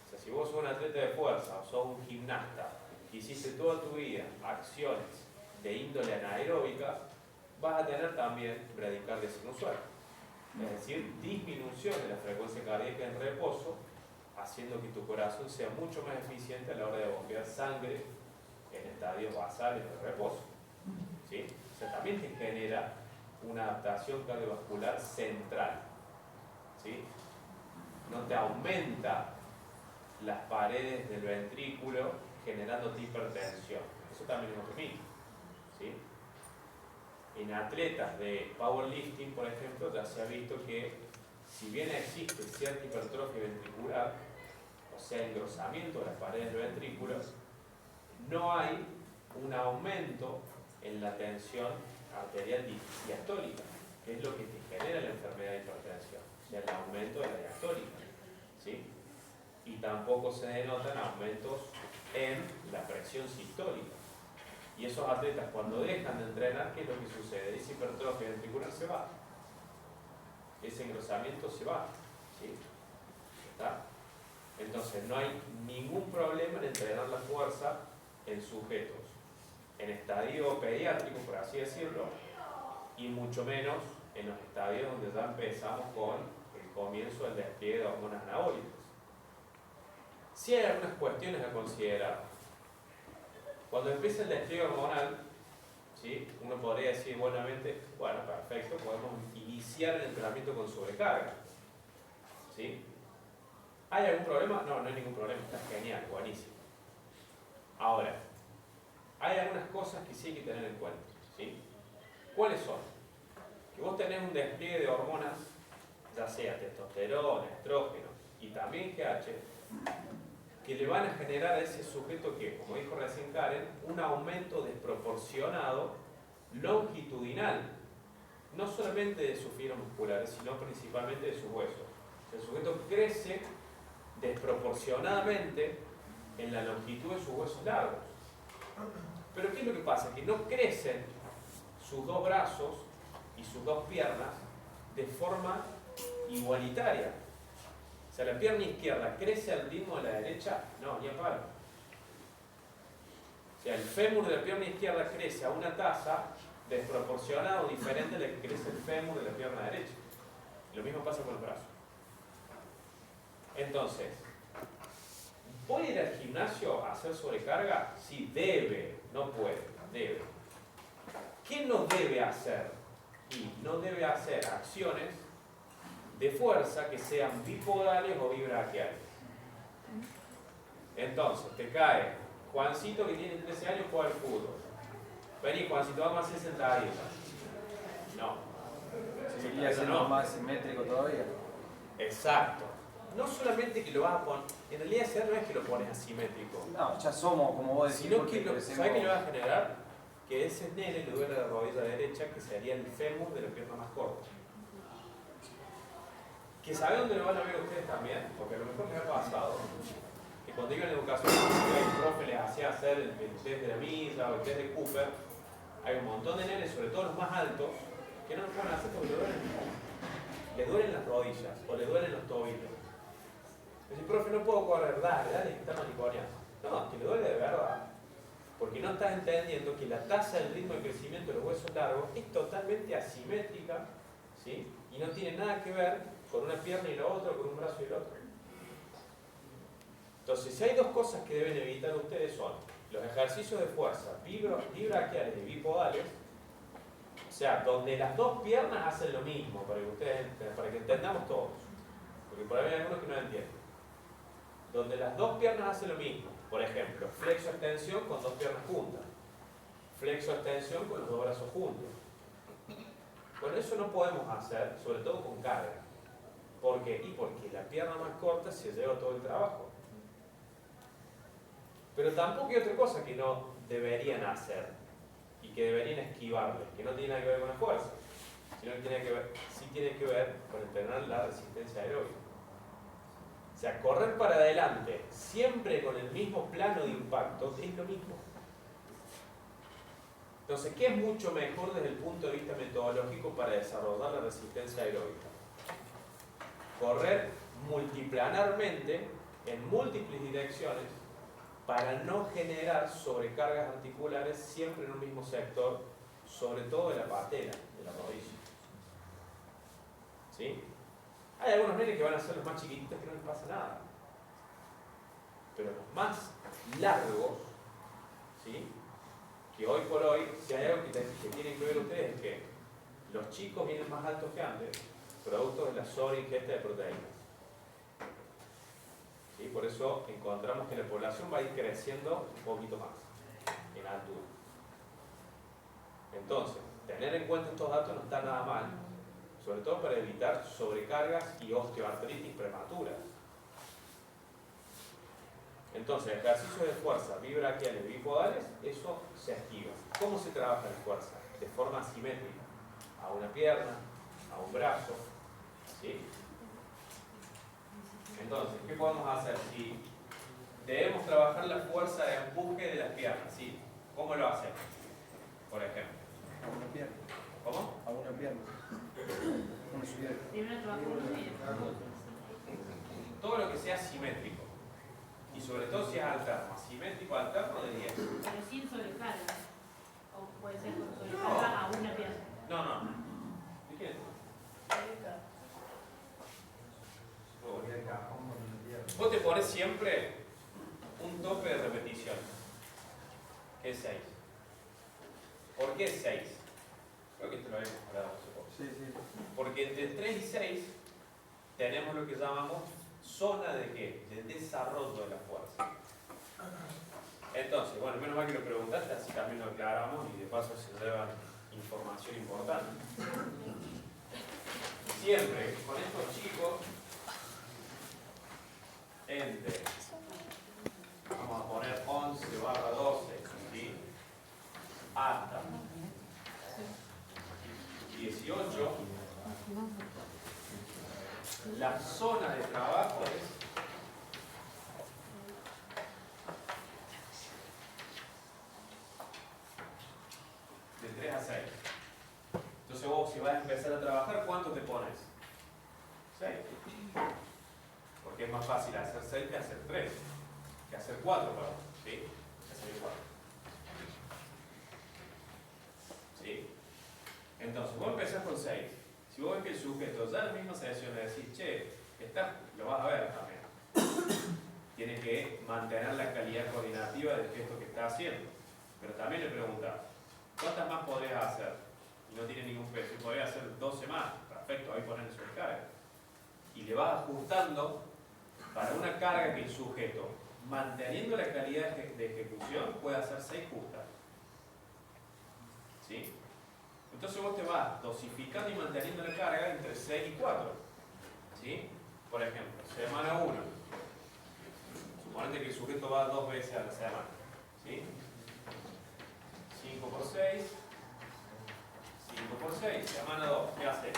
O sea, si vos sos un atleta de fuerza o sos un gimnasta que hiciste toda tu vida acciones de índole anaeróbica, vas a tener también bradicardia sinusal, es decir, disminución de la frecuencia cardíaca en reposo haciendo que tu corazón sea mucho más eficiente a la hora de bombear sangre en estadios basales de reposo. ¿Sí? O sea, también te genera una adaptación cardiovascular central. ¿Sí? No te aumenta las paredes del ventrículo generándote hipertensión. Eso también es otro mito. ¿Sí? En atletas de powerlifting, por ejemplo, ya se ha visto que si bien existe cierta hipertrofia ventricular, o sea, engrosamiento de las paredes del ventrículo, no hay un aumento en la tensión arterial diastólica, que es lo que te genera la enfermedad de hipertensión, o sea, el aumento de la diastólica. ¿Sí? Y tampoco se denotan aumentos en la presión sistólica. Y esos atletas, cuando dejan de entrenar, ¿qué es lo que sucede? Esa hipertrofia ventricular se va. Ese engrosamiento se va. ¿Sí? ¿Está? Entonces, no hay ningún problema en entrenar la fuerza en sujetos en estadio pediátrico, por así decirlo, y mucho menos en los estadios donde ya empezamos con el comienzo del despliegue de hormonas anabólicas. Sí hay algunas cuestiones a considerar. Cuando empieza el despliegue hormonal, ¿sí? Uno podría decir buenamente, bueno, perfecto, podemos iniciar el entrenamiento con sobrecarga. ¿Sí? ¿Hay algún problema? No, no hay ningún problema, está genial, buenísimo. Ahora, hay algunas cosas que sí hay que tener en cuenta. ¿Sí? ¿Cuáles son? Que vos tenés un despliegue de hormonas, ya sea testosterona, estrógeno y también GH, que le van a generar a ese sujeto que, como dijo recién Karen, un aumento desproporcionado longitudinal, no solamente de sus fibras musculares, sino principalmente de sus huesos. El sujeto crece desproporcionadamente en la longitud de sus huesos largos. Pero ¿qué es lo que pasa? Que no crecen sus dos brazos y sus dos piernas de forma igualitaria. O sea, la pierna izquierda crece al ritmo de la derecha, no, ni a palo. O sea, el fémur de la pierna izquierda crece a una tasa desproporcionada o diferente a la que crece el fémur de la pierna derecha. Lo mismo pasa con el brazo. Entonces, ¿voy a ir al gimnasio a hacer sobrecarga? Sí, debe, no puede, debe. ¿Qué no debe hacer? Y no debe hacer acciones de fuerza que sean bipodales o bibraquiales. Entonces, te cae Juancito que tiene 13 años juega al fútbol. Vení, Juancito, vamos a hacer sentadillas. No. Seguiría siendo más simétrico todavía. Exacto. No solamente que lo vas a poner, en realidad ese no es que lo pones asimétrico, No, ya somos, como vos decís, sino que porque ¿sabes qué le va a generar? Que ese nene le duele la rodilla derecha, que sería el fémur de la pierna más corta. Que sabe dónde lo van a ver ustedes también, porque a lo mejor les ha pasado que cuando iban a educación física el profe les hacía hacer el test de la misa o el test de Cooper, hay un montón de nenes, sobre todo los más altos, que no lo pueden hacer porque les duelen las rodillas o les duelen los tobillos. Dice, profe, no puedo correr, dale, que está manicoreando. No, que le duele de verdad. Porque no estás entendiendo que la tasa del ritmo de crecimiento de los huesos largos es totalmente asimétrica, ¿sí? Y no tiene nada que ver con una pierna y la otra, con un brazo y el otro. Entonces, si hay dos cosas que deben evitar ustedes son los ejercicios de fuerza bibraquiales y bipodales, o sea, donde las dos piernas hacen lo mismo, para que entendamos todos. Porque por ahí hay algunos que no entienden. Donde las dos piernas hacen lo mismo. Por ejemplo, flexo-extensión con dos piernas juntas. Flexo-extensión con los dos brazos juntos. Bueno, eso no podemos hacer, sobre todo con carga. ¿Por qué? Y porque la pierna más corta se lleva todo el trabajo. Pero tampoco hay otra cosa que no deberían hacer y que deberían esquivarle, que no tiene nada que ver con la fuerza, sino que sí tiene que ver con entrenar la resistencia aeróbica. O sea, correr para adelante, siempre con el mismo plano de impacto, es lo mismo. Entonces, ¿qué es mucho mejor desde el punto de vista metodológico para desarrollar la resistencia aeróbica? Correr multiplanarmente en múltiples direcciones para no generar sobrecargas articulares siempre en un mismo sector, sobre todo de la patela, de la rodilla. ¿Sí? Hay algunos nenes que van a ser los más chiquititos que no les pasa nada. Pero los más largos, ¿sí? Que hoy por hoy, si hay algo que tienen que ver ustedes, es que los chicos vienen más altos que antes, producto de la sobreingesta de proteínas. ¿Sí? Por eso encontramos que la población va a ir creciendo un poquito más en altura. Entonces, tener en cuenta estos datos no está nada mal, sobre todo para evitar sobrecargas y osteoartritis prematuras. Entonces, ejercicios de fuerza bibraquiales y bipodales, eso se activa. ¿Cómo se trabaja la fuerza? De forma asimétrica. A una pierna, a un brazo, ¿sí? Entonces, ¿qué podemos hacer? Si debemos trabajar la fuerza de empuje de las piernas, ¿sí? ¿Cómo lo hacemos? Por ejemplo. A una pierna. ¿Cómo? A una pierna. Una subida. Primero trabajo con ella. Todo lo que sea simétrico. Y sobre todo si es alterno. Asimétrico, alterno de 10. Pero sin sobrecarga. O puede ser con sobrecarga a una pierna. No, no. ¿De quién es? Vos te pones siempre un tope de repetición, que es 6. ¿Por qué 6? Creo que esto lo habíamos hablado hace poco. Sí, sí. Porque entre 3 y 6 tenemos lo que llamamos zona de ¿qué? De desarrollo de la fuerza. Entonces, bueno, menos mal que lo preguntaste, así también lo aclaramos y de paso se llevan información importante. Siempre con estos chicos, entre, vamos a poner 11/12, ¿sí? Hasta 18, la zona de trabajo es de 3 a 6. Entonces vos, si vas a empezar a trabajar, ¿cuánto te pones? 6. Porque es más fácil hacer 6 que hacer 3. Que hacer 4, perdón. ¿Sí? Que hacer 4. ¿Sí? Entonces, vos empezás con 6. Si vos ves que el sujeto ya en la misma sesión le decís, che, lo vas a ver también. Tiene que mantener la calidad coordinativa del gesto que está haciendo. Pero también le preguntás, ¿cuántas más podrías hacer? Y no tiene ningún peso. Y podrías hacer 12 más. Perfecto, ahí ponen sobrecarga. Y le vas ajustando para una carga que el sujeto, manteniendo la calidad de ejecución, puede hacer 6 justas. ¿Sí? Entonces vos te vas dosificando y manteniendo la carga entre 6 y 4. ¿Sí? Por ejemplo, semana 1. Suponete que el sujeto va 2 veces a la semana. ¿Sí? 5 por 6. 5 por 6. Semana 2. ¿Qué hace?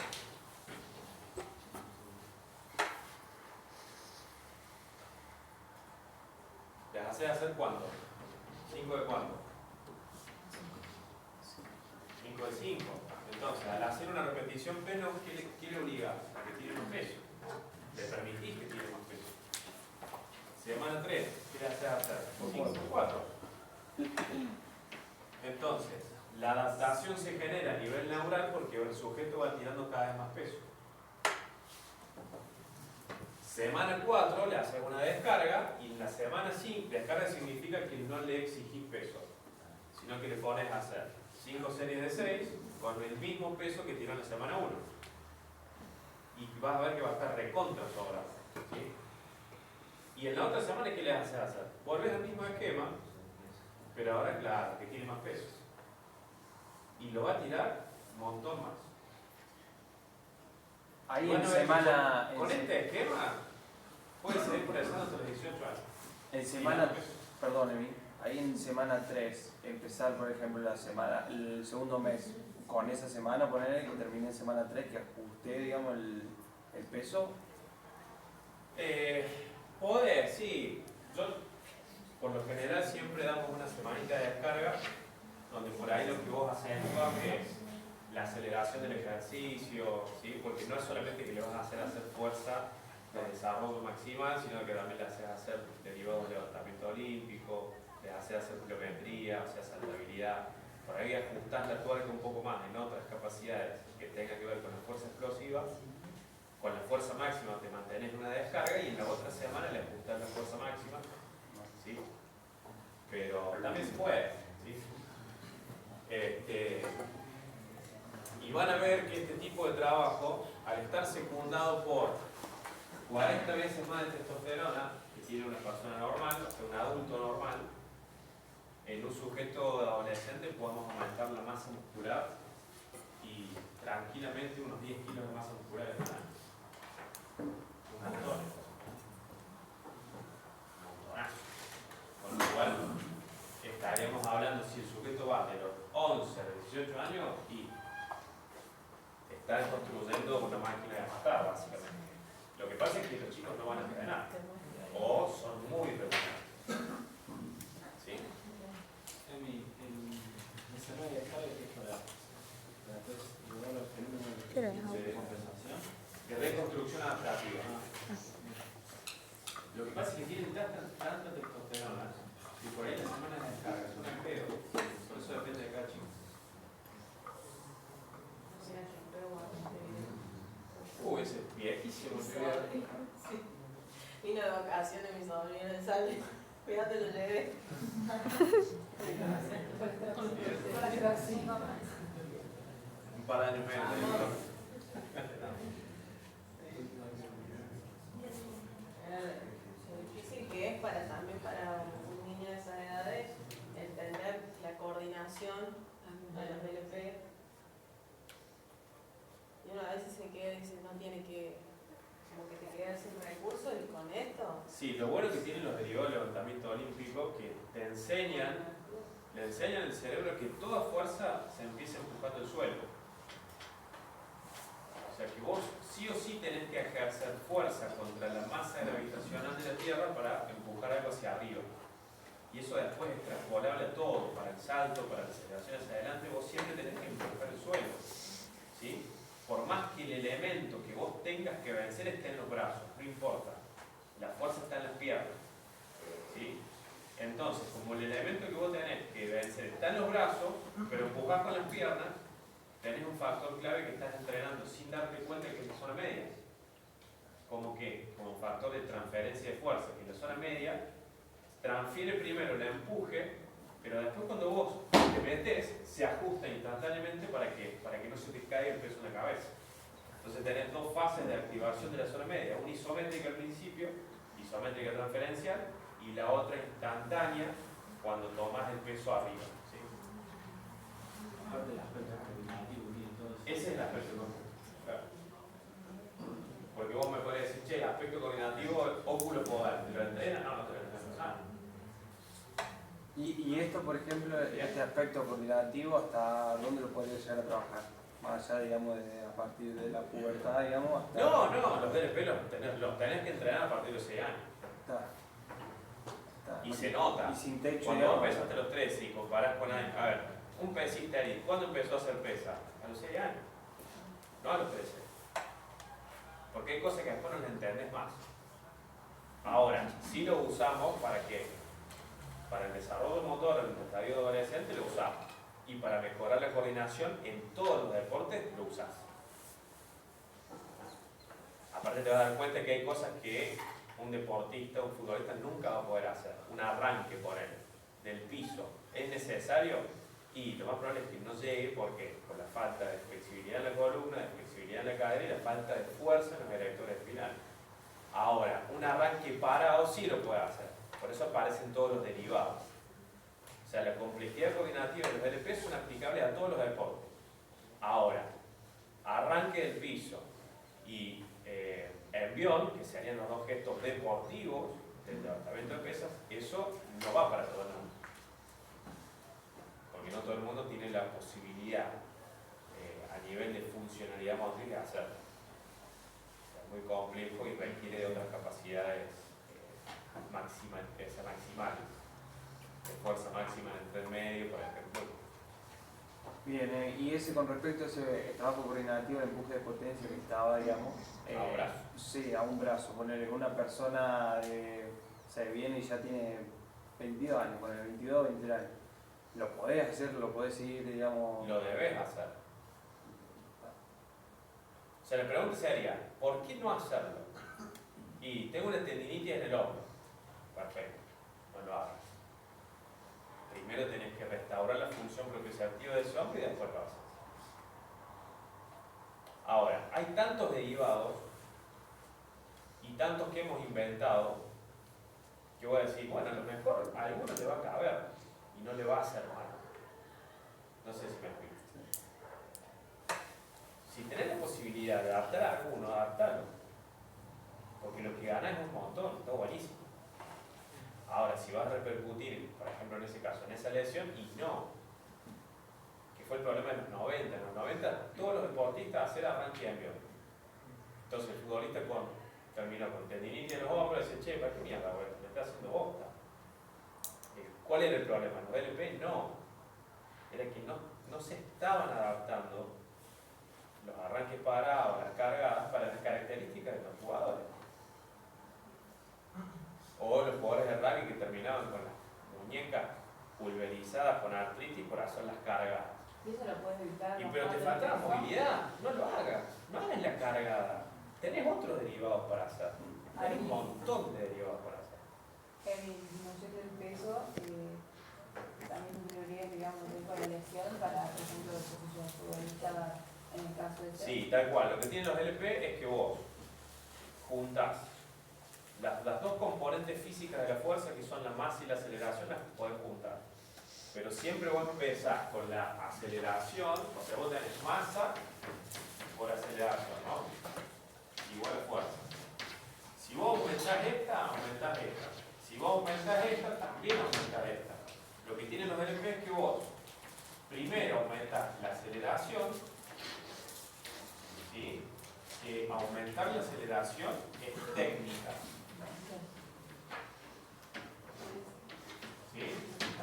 ¿Les hace hacer cuánto? 5 de cuánto? 5 de 5. Entonces, al hacer una repetición menos, ¿qué le obliga? A que tiene más peso. Le permitís que tiene más peso. Semana 3, ¿qué le hace hacer? 5 por 4. Entonces, la adaptación se genera a nivel neural porque el sujeto va tirando cada vez más peso. Semana 4 le haces una descarga y en la semana 5, descarga significa que no le exigís peso, sino que le pones a hacer 5 series de 6 con el mismo peso que tiró en la semana 1. Y vas a ver que va a estar recontra sobrado. ¿Sí? Y en la otra semana, ¿qué le haces hacer? Volves al mismo esquema, pero ahora claro, que tiene más peso. Y lo va a tirar un montón más. Ahí Bueno, en semana. con este esquema puede seguir progresando hasta los 18 años. En semana. Perdón, Emi. Ahí en semana 3, empezar, por ejemplo, el segundo mes, con esa semana, poner que termine en semana 3, que ajuste, digamos, el peso. Poder, sí. Yo, por lo general, siempre damos una semanita de descarga, donde por ahí lo que vos haces es la aceleración del ejercicio, ¿sí? Porque no es solamente que le vas a hacer fuerza de desarrollo maximal, sino que también le haces hacer derivados de levantamiento olímpico, le haces hacer pliometría, o sea, saltabilidad. Por ahí ajustás la tuerca un poco más en otras capacidades que tengan que ver con la fuerza explosiva. Con la fuerza máxima te mantenés una descarga y en la otra semana le ajustás la fuerza máxima ¿sí? Pero también se puede, ¿sí? Y van a ver que este tipo de trabajo, al estar secundado por 40 veces más de testosterona que tiene una persona normal, o sea, un adulto normal, en un sujeto adolescente podemos aumentar la masa muscular y tranquilamente unos 10 kilos de masa muscular en un año. Un montón. Un montonazo. Con lo cual, estaríamos hablando, si el sujeto va de los 11 a los 18 años y está construyendo una máquina de matar, básicamente. Lo que pasa es que los chicos no van a entrenar o son muy regulares. ¿Sí? De compensación, de reconstrucción adaptativa. Lo que pasa es que tienen tanta testosterona y por ahí las semanas de descarga son al pedo. Por eso depende de cada chico. Ese es viejísimo. Sí. Vino de vacaciones mi sobrino de Sal. Cuídate, lo llevé. Un par de años menos. Lo difícil que es también para un niño de esas edades entender la coordinación de los DLP. Y uno a veces se queda y dice, no tiene que, como que te quedas sin recursos y con esto. Sí, lo bueno que tienen los derivados del levantamiento olímpico que te enseñan, le enseñan al cerebro que toda fuerza se empieza empujando el suelo. O sea que vos sí o sí tenés que ejercer fuerza contra la masa gravitacional de la Tierra para empujar algo hacia arriba. Y eso después es extrapolable a todo, para el salto, para la aceleración hacia adelante, vos siempre tenés que empujar el suelo. ¿Sí? Por más que el elemento que vos tengas que vencer esté en los brazos, no importa. La fuerza está en las piernas. ¿Sí? Entonces, como el elemento que vos tenés que vencer está en los brazos, pero empujás con las piernas, tenés un factor clave que estás entrenando sin darte cuenta que es la zona media. Como factor de transferencia de fuerza, que la zona media transfiere primero el empuje, pero después cuando vos te metes, se ajusta instantáneamente para que no se te caiga el peso en la cabeza. Entonces tenés dos fases de activación de la zona media, una isométrica al principio, isométrica transferencial, y la otra instantánea cuando tomas el peso arriba. ¿Sí? Ese es el aspecto cognitivo. Claro. Porque vos me podés decir, che, el aspecto cognitivo, óculo podal, ¿te lo entrenas? No, no te lo entrenas. Y esto, por ejemplo, este aspecto coordinativo, ¿hasta dónde lo podría llegar a trabajar? Más allá, digamos, a partir de la pubertad, digamos, hasta... No, los DLP los tenés que entrenar a partir de los 6 años. Está. Y se nota. Y sin techo, cuando vos digamos, empezaste a los 13 y comparás con años. A ver, un pesista ahí, ¿cuándo empezó a hacer pesa? A los 6 años. No a los 13. Porque hay cosas que después no las entendés más. Ahora, si lo usamos para qué? Para el desarrollo motor en el estadio adolescente lo usamos. Y para mejorar la coordinación en todos los deportes lo usás. Aparte te vas a dar cuenta que hay cosas que un deportista, un futbolista nunca va a poder hacer. Un arranque por él, del piso. ¿Es necesario? Y lo más probable es que no llegue porque por la falta de flexibilidad en la columna, de flexibilidad en la cadera y la falta de fuerza en los erectores espinales. Ahora, un arranque parado sí lo puede hacer. Por eso aparecen todos los derivados. O sea, la complejidad coordinativa de los DLP son aplicables a todos los deportes. Ahora, arranque del piso y envión, que serían los dos gestos deportivos del levantamiento de pesas, eso no va para todo el mundo. Porque no todo el mundo tiene la posibilidad a nivel de funcionalidad motriz de hacerlo. Es muy complejo y requiere de otras capacidades maximales, de fuerza máxima en el tren medio, por ejemplo. Bien, y ese con respecto a ese trabajo coordinativo de empuje de potencia que estaba, digamos... A un brazo. Sí, a un brazo. Ponerle una persona se viene y ya tiene 22 años, con el 22 o 23 años. ¿Lo podés hacer? ¿Lo podés ir, digamos...? Lo debes hacer. O sea, la pregunta sería, ¿por qué no hacerlo? Y tengo una tendinitis en el hombro. Perfecto. Bueno, lo hagas. Primero tenés que restaurar la función propioceptiva de ese hombre y después lo haces. Ahora, hay tantos derivados y tantos que hemos inventado que voy a decir, bueno, a lo mejor a alguno le va a caber y no le va a hacer mal. No sé si me explico. Si tenés la posibilidad de adaptar a alguno, adaptalo. Porque lo que ganás es un montón, está buenísimo. Ahora, si vas a repercutir, por ejemplo en ese caso, en esa lesión, y no, que fue el problema de los 90. En los 90 todos los deportistas hacer arranque y envío. Entonces el futbolista terminó con tendinitis en los hombros y dice, che, ¿para qué mierda, güey? Me está haciendo bosta. ¿Cuál era el problema? Los LP no. Era que no se estaban adaptando los arranques parados, las cargadas, para las características de los jugadores. O los jugadores de rugby que terminaban con las muñecas pulverizadas con artritis por hacer las cargadas. Y eso lo puedes evitar. Pero te falta movilidad, no lo hagas, no hagas la cargada. Tenés otros derivados para hacer. Hay un montón de derivados para hacer. En mi disminución del peso, también tendría, digamos, con la lesión para, por ejemplo, la posición futbolista en el caso de ser. Sí, tal cual. Lo que tienen los LP es que vos juntás las dos componentes físicas de la fuerza, que son la masa y la aceleración, las podés juntar. Pero siempre vos empezás con la aceleración, o sea, vos tenés masa por aceleración, ¿no? Igual a fuerza. Si vos aumentás esta, aumentás esta. Si vos aumentás esta, también aumentás esta. Lo que tienen los LP es que vos primero aumentás la aceleración, ¿sí? Que aumentar la aceleración es técnica. ¿Sí?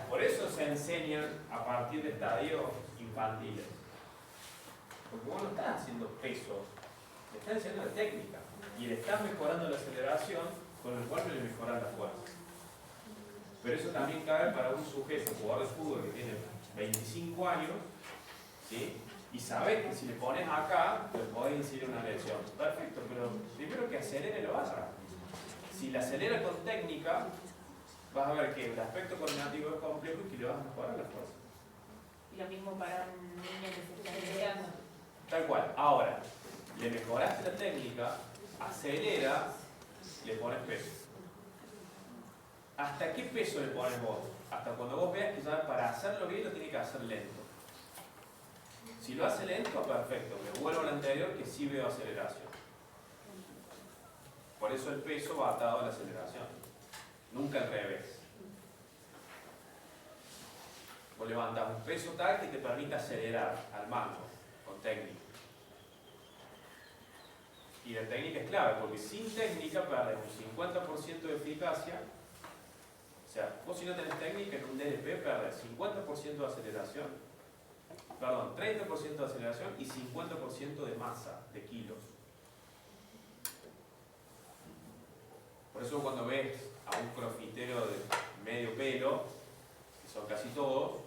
Por eso se enseñan a partir de estadios infantiles. Porque vos no estás haciendo peso, le estás enseñando la técnica. Y le estás mejorando la aceleración, con el cual le mejoras la fuerza. Pero eso también cabe para un sujeto, jugador de fútbol que tiene 25 años, ¿sí? Y sabes que si le pones acá, le podés incidir una lesión. Perfecto, pero primero que acelere lo haga. Si la acelera con técnica, vas a ver que el aspecto coordinativo es complejo y que le vas a mejorar la fuerza. Y lo mismo para un niño que se está iniciando. Tal cual. Ahora, le mejoraste la técnica, acelera, le pones peso. ¿Hasta qué peso le pones vos? Hasta cuando vos veas que ya para hacerlo bien lo tiene que hacer lento. Si lo hace lento, perfecto. Me vuelvo al anterior que sí veo aceleración. Por eso el peso va atado a la aceleración. Nunca al revés. Vos levantás un peso tal que te permita acelerar al mango con técnica. Y la técnica es clave, porque sin técnica perdés un 50% de eficacia. O sea, vos si no tenés técnica en un DLP perdés 50% de aceleración, perdón, 30% de aceleración y 50% de masa, de kilos. Por eso cuando ves a un crossfitero de medio pelo, que son casi todos,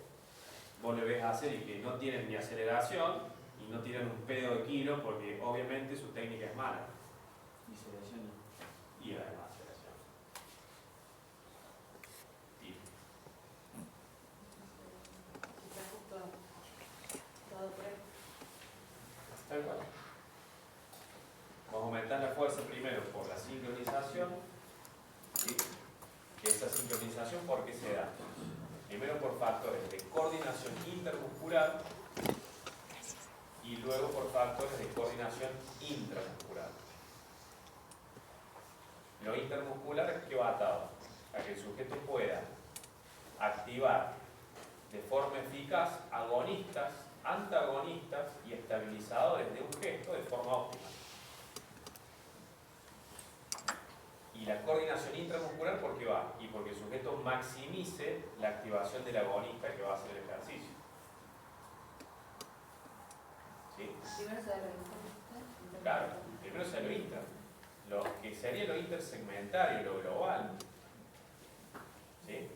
vos le ves hacer y que no tienen ni aceleración y no tienen un pedo de kilos porque obviamente su técnica es mala. Y se lesiona. Y además aceleración. Y Está justo dado por ahí. tal cual. Vamos a aumentar la fuerza primero por la sincronización. ¿Sí? Esa sincronización, ¿por qué se da? Primero por factores de coordinación intermuscular y luego por factores de coordinación intramuscular. Lo intermuscular es que va atado a que el sujeto pueda activar de forma eficaz agonistas, antagonistas y estabilizadores de un gesto de forma óptima. Y la coordinación intramuscular, ¿por qué va? Y porque el sujeto maximice la activación del agonista que va a hacer el ejercicio. ¿Sí? Primero se da lo interno. Claro, primero sea lo inter. Lo que sería lo intersegmentario, lo global. ¿Sí?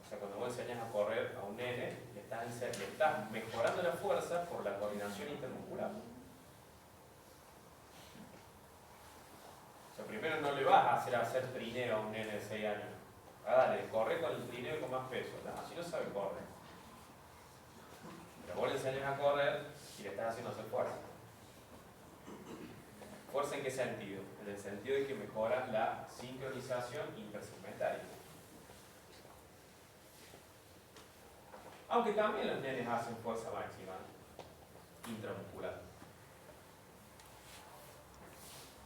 O sea, cuando vos enseñas a correr a un nene, le estás mejorando la fuerza por la coordinación intermuscular. O sea, primero no le vas a hacer trineo a un nene de 6 años. dale, corre con el trineo y con más peso. No, si no sabe correr. Pero vos le enseñas a correr y le estás haciendo hacer fuerza. ¿Fuerza en qué sentido? En el sentido de que mejoras la sincronización intersegmentaria. Aunque también los nenes hacen fuerza máxima intramuscular.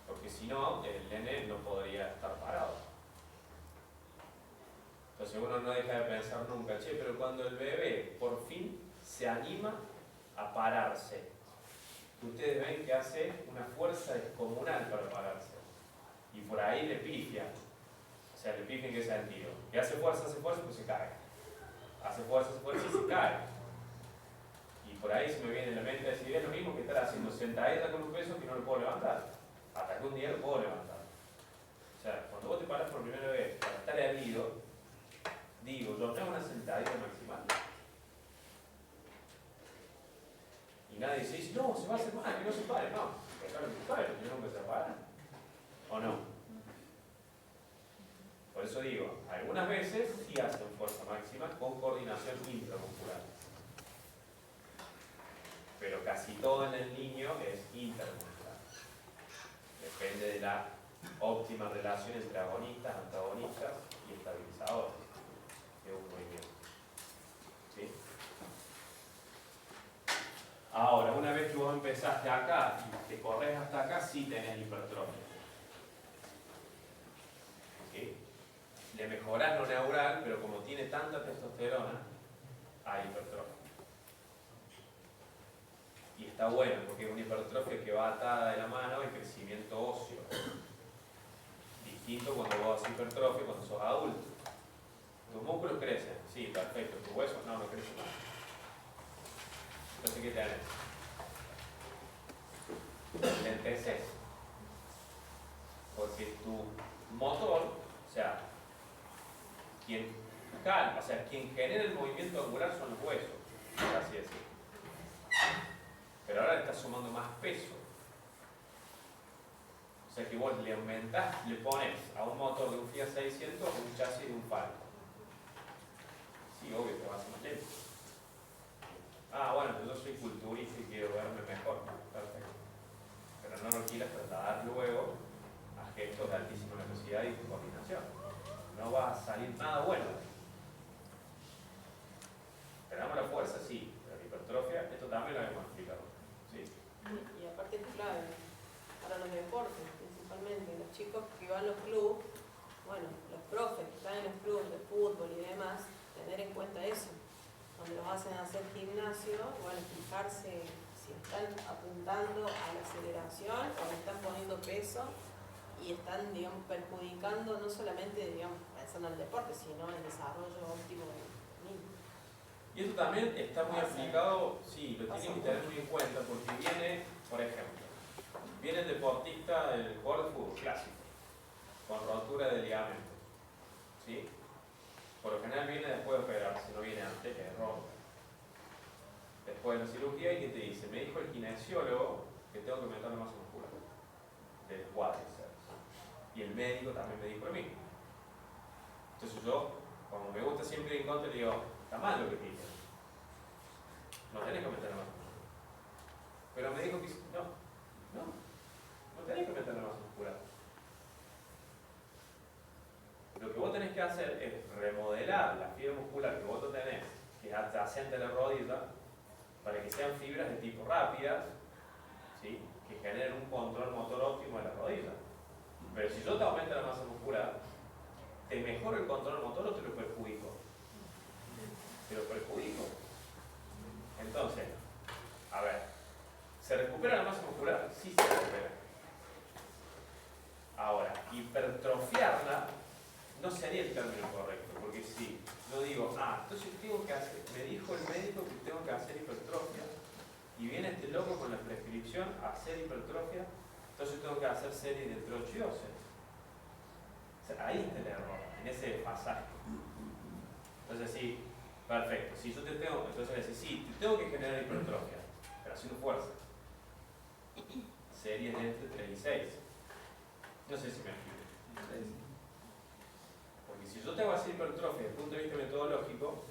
Porque si no, el nene no podría estar parado. Entonces uno no deja de pensar nunca, che, pero cuando el bebé por fin se anima a pararse, ustedes ven que hace una fuerza descomunal para pararse. Y por ahí le pifia. O sea, le pifia en qué sentido. Que hace fuerza, pues se cae. Hace fuerza y se cae. Y por ahí se me viene en la mente decir, es lo mismo que estar haciendo sentadilla con un peso que no lo puedo levantar. Hasta que un día lo puedo levantar. O sea, cuando vos te paras por primera vez para estar erguido, digo, yo tengo una sentadilla maximal. Y nadie dice, no, se va a hacer mal, que no se pare. No, déjalo que se pare, yo nunca se para. ¿O no? Por eso digo, algunas veces sí hacen fuerza máxima con coordinación intramuscular. Pero casi todo en el niño es intermuscular. Depende de la óptima relación entre agonistas, antagonistas y estabilizadores de un movimiento. ¿Sí? Ahora, una vez que vos empezaste acá y te corres hasta acá, sí tenés hipertrofia. ¿Sí? Le mejorás lo neural, pero como tiene tanta testosterona, hay hipertrofia. Y está bueno, porque es una hipertrofia que va atada de la mano al crecimiento óseo. Distinto cuando vos haces hipertrofia cuando sos adulto. Tus músculos crecen, sí, perfecto. Tus huesos no crecen más. Entonces, ¿qué tenés? Lenteces. Porque tu motor, o sea, quien genera el movimiento angular son los huesos, por así decirlo. Pero ahora le estás sumando más peso. O sea que vos le aumentás, le pones a un motor de un Fiat 600 un chasis de un Falcon. Sí, obvio que va a ser más lento. Ah, bueno, pues yo soy culturista y quiero verme mejor. Perfecto. Pero no lo quieras trasladar luego a gestos de altísima velocidad y coordinación. No va a salir nada bueno. Esperamos la fuerza, sí, pero la hipertrofia, esto también lo habíamos explicado. Sí. Y aparte es clave para los deportes, principalmente. Los chicos que van a los clubes, bueno, los profes que están en los clubes de fútbol y demás, tener en cuenta eso. Cuando los hacen hacer gimnasio, bueno, fijarse si están apuntando a la aceleración o le están poniendo peso y están, digamos, perjudicando no solamente, digamos, pensando en el deporte, sino en el desarrollo óptimo del niño. Y eso también está muy aplicado, sí, lo tienen que tener muy en cuenta, porque viene, por ejemplo, viene el deportista del jugador de fútbol clásico, con rotura de ligamento, ¿sí? Por lo general viene después de operarse, no viene antes, que es roto. Después de la cirugía, ¿y qué te dice? Me dijo el kinesiólogo que tengo que aumentar la masa muscular del cuádriceps. Y el médico también me dijo lo mismo. Entonces yo, como me gusta siempre ir en contra, le digo, está mal lo que te dicen. No tenés que aumentar la masa muscular. Pero me dijo que no tenés que aumentar la masa muscular. Lo que vos tenés que hacer es remodelar la fibra muscular que vos tenés, que es adyacente a la rodilla, para que sean fibras de tipo rápidas, ¿sí? Que generen un control motor óptimo de la rodilla. Pero si yo te aumento la masa muscular, ¿te mejoro el control motor o te lo perjudico? Te lo perjudico. Entonces, a ver, ¿se recupera la masa muscular? Sí se recupera. Ahora, hipertrofiarla no sería el término correcto, porque si yo digo, entonces tengo que hacer, me dijo el médico que tengo que hacer hipertrofia, y viene este loco con la prescripción a hacer hipertrofia, entonces tengo que hacer serie de trochiosis. O sea, ahí está el error, en ese pasaje. Entonces sí, perfecto, si yo te tengo, entonces decís, sí, te tengo que generar hipertrofia, pero haciendo fuerza. Series de entre 3 y 6. No sé si me explico. Porque si Si yo te hago hacer hipertrofia desde el punto de vista metodológico,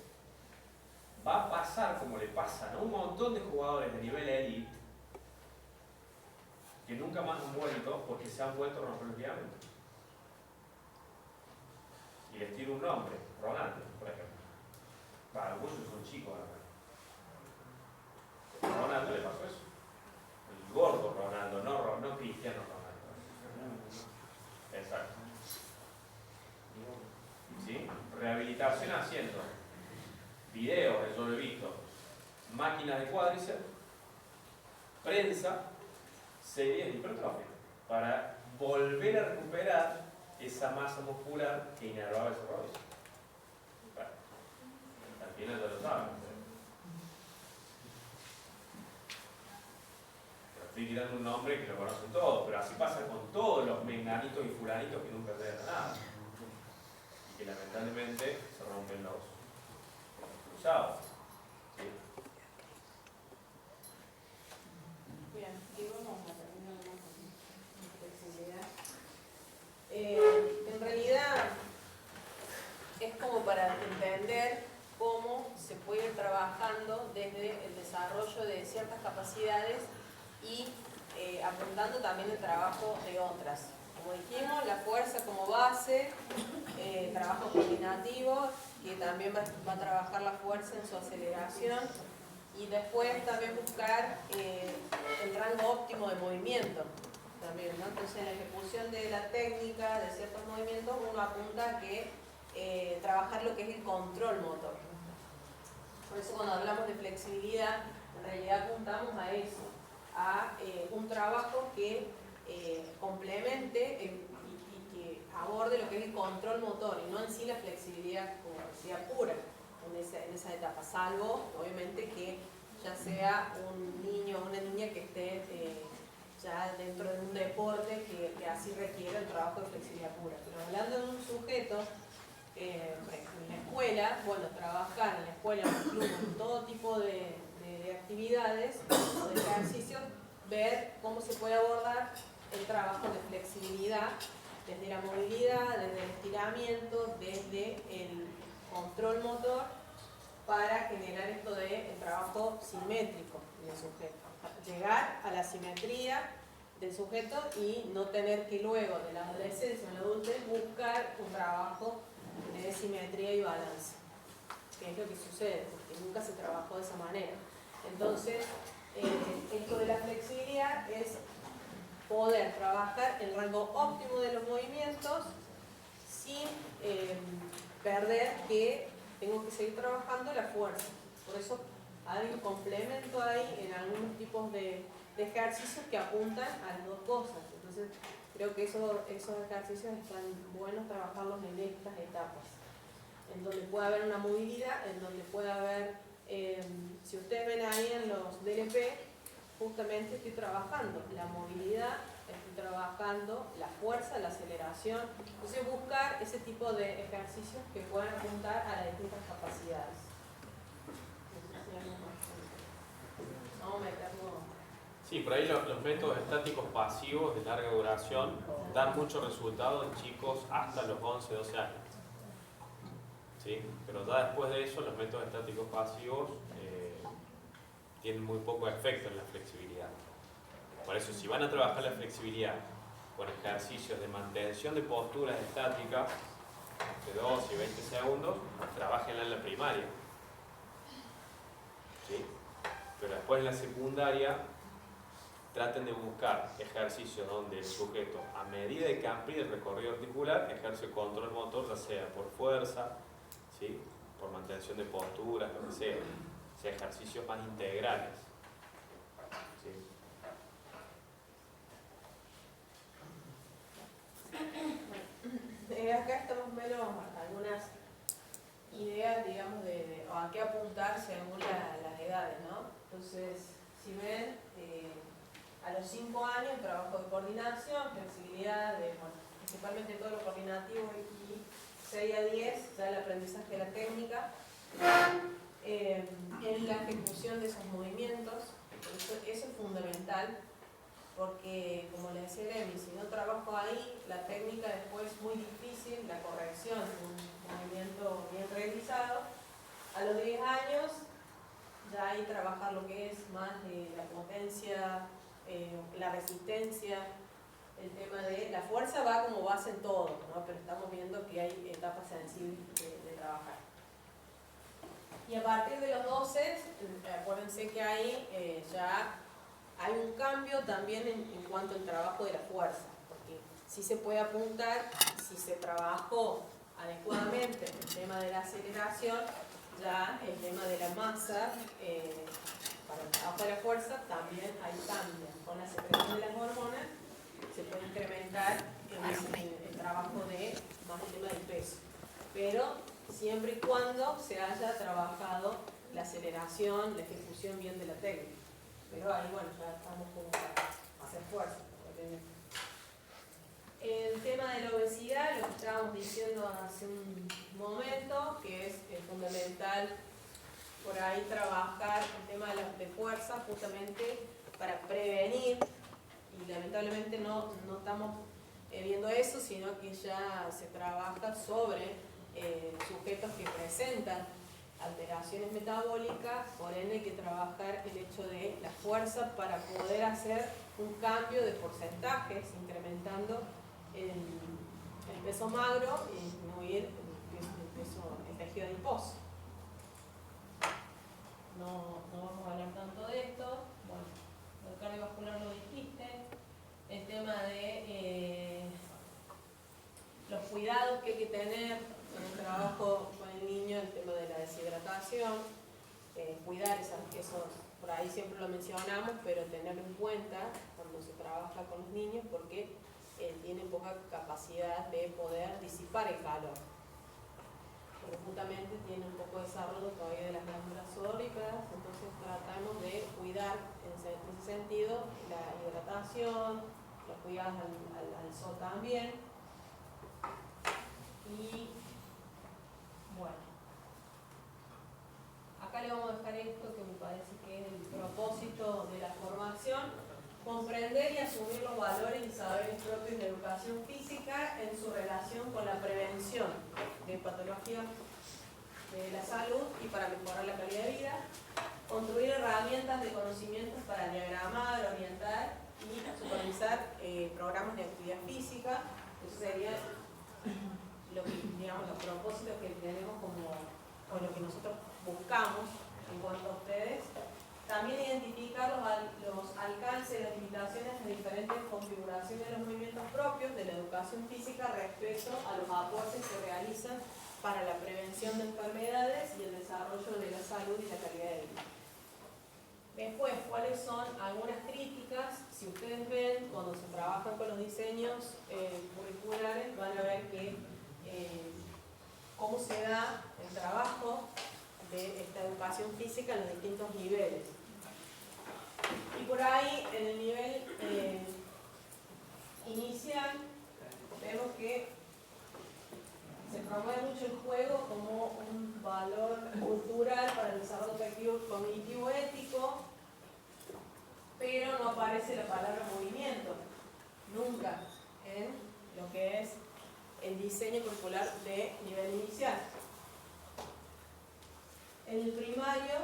va a pasar como le pasan a un montón de jugadores de nivel elite que nunca más han vuelto porque se han vuelto a romper los ligamentos. Y les tiro un nombre, Ronaldo, por ejemplo. Para algunos son chicos, a Ronaldo le pasó eso. El gordo Ronaldo, no Cristiano Ronaldo. Exacto. ¿Sí? Rehabilitación haciendo videos, yo lo he visto, máquinas de cuádriceps, prensa, series de hipertrofia, para volver a recuperar esa masa muscular que inervaba ese rodillo. Bueno, al final ya lo saben. Pero estoy tirando un nombre que lo conocen todos, pero así pasa con todos los menganitos y fulanitos que nunca llegan a nada. Y que lamentablemente se rompen los cruzados. ¿Sí? Bien, y vamos a terminar con flexibilidad. En realidad es como para entender cómo se puede ir trabajando desde el desarrollo de ciertas capacidades y apuntando también el trabajo de otras. Como dijimos, la fuerza como base, trabajo coordinativo, que también va a trabajar la fuerza en su aceleración, y después también buscar el rango óptimo de movimiento también, ¿no? Entonces en la ejecución de la técnica, de ciertos movimientos, uno apunta a que trabajar lo que es el control motor. Por eso cuando hablamos de flexibilidad, en realidad apuntamos a eso, a un trabajo que complemente y que aborde lo que es el control motor y no en sí la flexibilidad, como decía, pura en esa etapa, salvo obviamente que ya sea un niño o una niña que esté ya dentro de un deporte que así requiere el trabajo de flexibilidad pura. Pero hablando de un sujeto en la escuela, bueno, trabajar en la escuela, en el club, en todo tipo de actividades o de ejercicios, ver cómo se puede abordar el trabajo de flexibilidad desde la movilidad, desde el estiramiento, desde el control motor, para generar esto del trabajo simétrico del sujeto. Llegar a la simetría del sujeto y no tener que luego de la adolescencia o la adultez buscar un trabajo de simetría y balance, que es lo que sucede, porque nunca se trabajó de esa manera. Entonces, esto de la flexibilidad es poder trabajar el rango óptimo de los movimientos sin perder que tengo que seguir trabajando la fuerza. Por eso hay un complemento ahí en algunos tipos de ejercicios que apuntan a las dos cosas. Entonces creo que esos ejercicios están buenos trabajarlos en estas etapas, en donde puede haber una movilidad, en donde puede haber, si ustedes ven ahí en los DLP, justamente estoy trabajando la movilidad, estoy trabajando la fuerza, la aceleración. Entonces buscar ese tipo de ejercicios que puedan apuntar a las distintas capacidades. Vamos a meterlo. Sí, por ahí los métodos estáticos pasivos de larga duración dan mucho resultado en chicos hasta los 11, 12 años. ¿Sí? Pero ya después de eso los métodos estáticos pasivos tienen muy poco efecto en la flexibilidad. Por eso, si van a trabajar la flexibilidad con ejercicios de mantención de posturas estáticas de 12 y 20 segundos, trabajenla en la primaria. ¿Sí? Pero después en la secundaria traten de buscar ejercicios donde el sujeto, a medida de que amplíe el recorrido articular, ejerce control motor, ya sea por fuerza, ¿sí? Por mantención de posturas, lo que sea ejercicios más integrales. ¿Sí? Acá estamos menos algunas ideas, digamos, de a qué apuntar según las edades, ¿no? Entonces, si ven, a los 5 años trabajo de coordinación, flexibilidad, principalmente todo lo coordinativo, y 6 a 10 ya el aprendizaje de la técnica, en la ejecución de esos movimientos. Eso es fundamental, porque como le decía Lemi, si no trabajo ahí, la técnica después es muy difícil, la corrección, un movimiento bien realizado. A los 10 años ya hay trabajar lo que es más la potencia, la resistencia, el tema de la fuerza va como base en todo, ¿no? Pero estamos viendo que hay etapas sensibles de trabajar. Y a partir de los 12, acuérdense que ahí ya hay un cambio también en cuanto al trabajo de la fuerza, porque sí se puede apuntar, si se trabajó adecuadamente el tema de la aceleración, ya el tema de la masa, para el trabajo de la fuerza también hay cambios. Con la secreción de las hormonas se puede incrementar el trabajo de más el tema del peso, pero siempre y cuando se haya trabajado la aceleración, la ejecución bien de la técnica. Pero ahí, bueno, ya estamos como para hacer fuerza, obviamente. El tema de la obesidad, lo que estábamos diciendo hace un momento, que es fundamental por ahí trabajar el tema de fuerza justamente para prevenir, y lamentablemente no estamos viendo eso, sino que ya se trabaja sobre sujetos que presentan alteraciones metabólicas, por ende hay que trabajar el hecho de la fuerza para poder hacer un cambio de porcentajes, incrementando el peso magro y disminuir el tejido adiposo. No vamos a hablar tanto de esto. Bueno, el cardiovascular lo dijiste. El tema de los cuidados que hay que tener en el trabajo con el niño, el tema de la deshidratación, cuidar esos, por ahí siempre lo mencionamos, pero tenerlo en cuenta cuando se trabaja con los niños, porque tienen poca capacidad de poder disipar el calor, porque justamente tienen un poco de desarrollo todavía de las glándulas sudoricas, entonces tratamos de cuidar en ese sentido la hidratación, los cuidados al sol también. Y bueno, acá le vamos a dejar esto que me parece que es el propósito de la formación: comprender y asumir los valores y saberes propios de educación física en su relación con la prevención de patologías de la salud y para mejorar la calidad de vida, construir herramientas de conocimientos para diagramar, orientar y supervisar programas de actividad física. Eso sería los propósitos que tenemos o lo que nosotros buscamos en cuanto a ustedes. También identificar los alcances, las limitaciones de diferentes configuraciones de los movimientos propios de la educación física respecto a los aportes que realizan para la prevención de enfermedades y el desarrollo de la salud y la calidad de vida. Después, ¿cuáles son algunas críticas? Si ustedes ven, cuando se trabajan con los diseños curriculares, van a ver que cómo se da el trabajo de esta educación física en los distintos niveles. Y por ahí, en el nivel inicial, vemos que se promueve mucho el juego como un valor cultural para el desarrollo cognitivo ético, pero no aparece la palabra movimiento nunca en lo que es el diseño curricular de nivel inicial. En el primario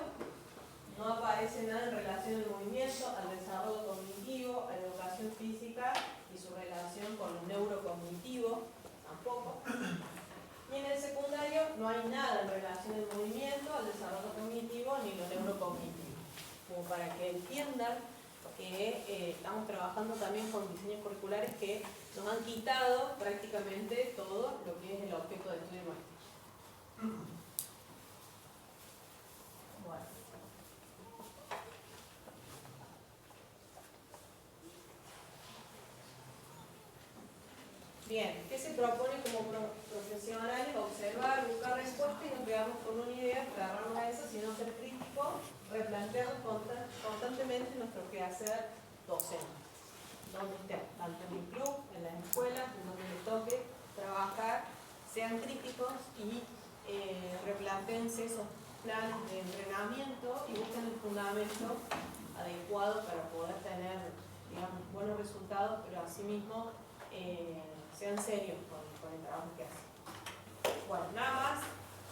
no aparece nada en relación al movimiento, al desarrollo cognitivo, a la educación física y su relación con lo neurocognitivo, tampoco. Y en el secundario no hay nada en relación al movimiento, al desarrollo cognitivo ni lo neurocognitivo. Como para que entiendan que estamos trabajando también con diseños curriculares que nos han quitado prácticamente todo lo que es el objeto de estudio nuestro. Bueno. Bien, ¿qué se propone como profesionales? Observar, buscar respuestas y no quedarnos con una idea, agarrarnos a eso, sino ser críticos, replantearnos constantemente nuestro quehacer docente. Donde estén, tanto en el club, en las escuelas, en donde les toque trabajar, sean críticos y replantéense esos planes de entrenamiento y busquen el fundamento adecuado para poder tener digamos, buenos resultados, pero asimismo sean serios con el trabajo que hacen. Bueno, nada más.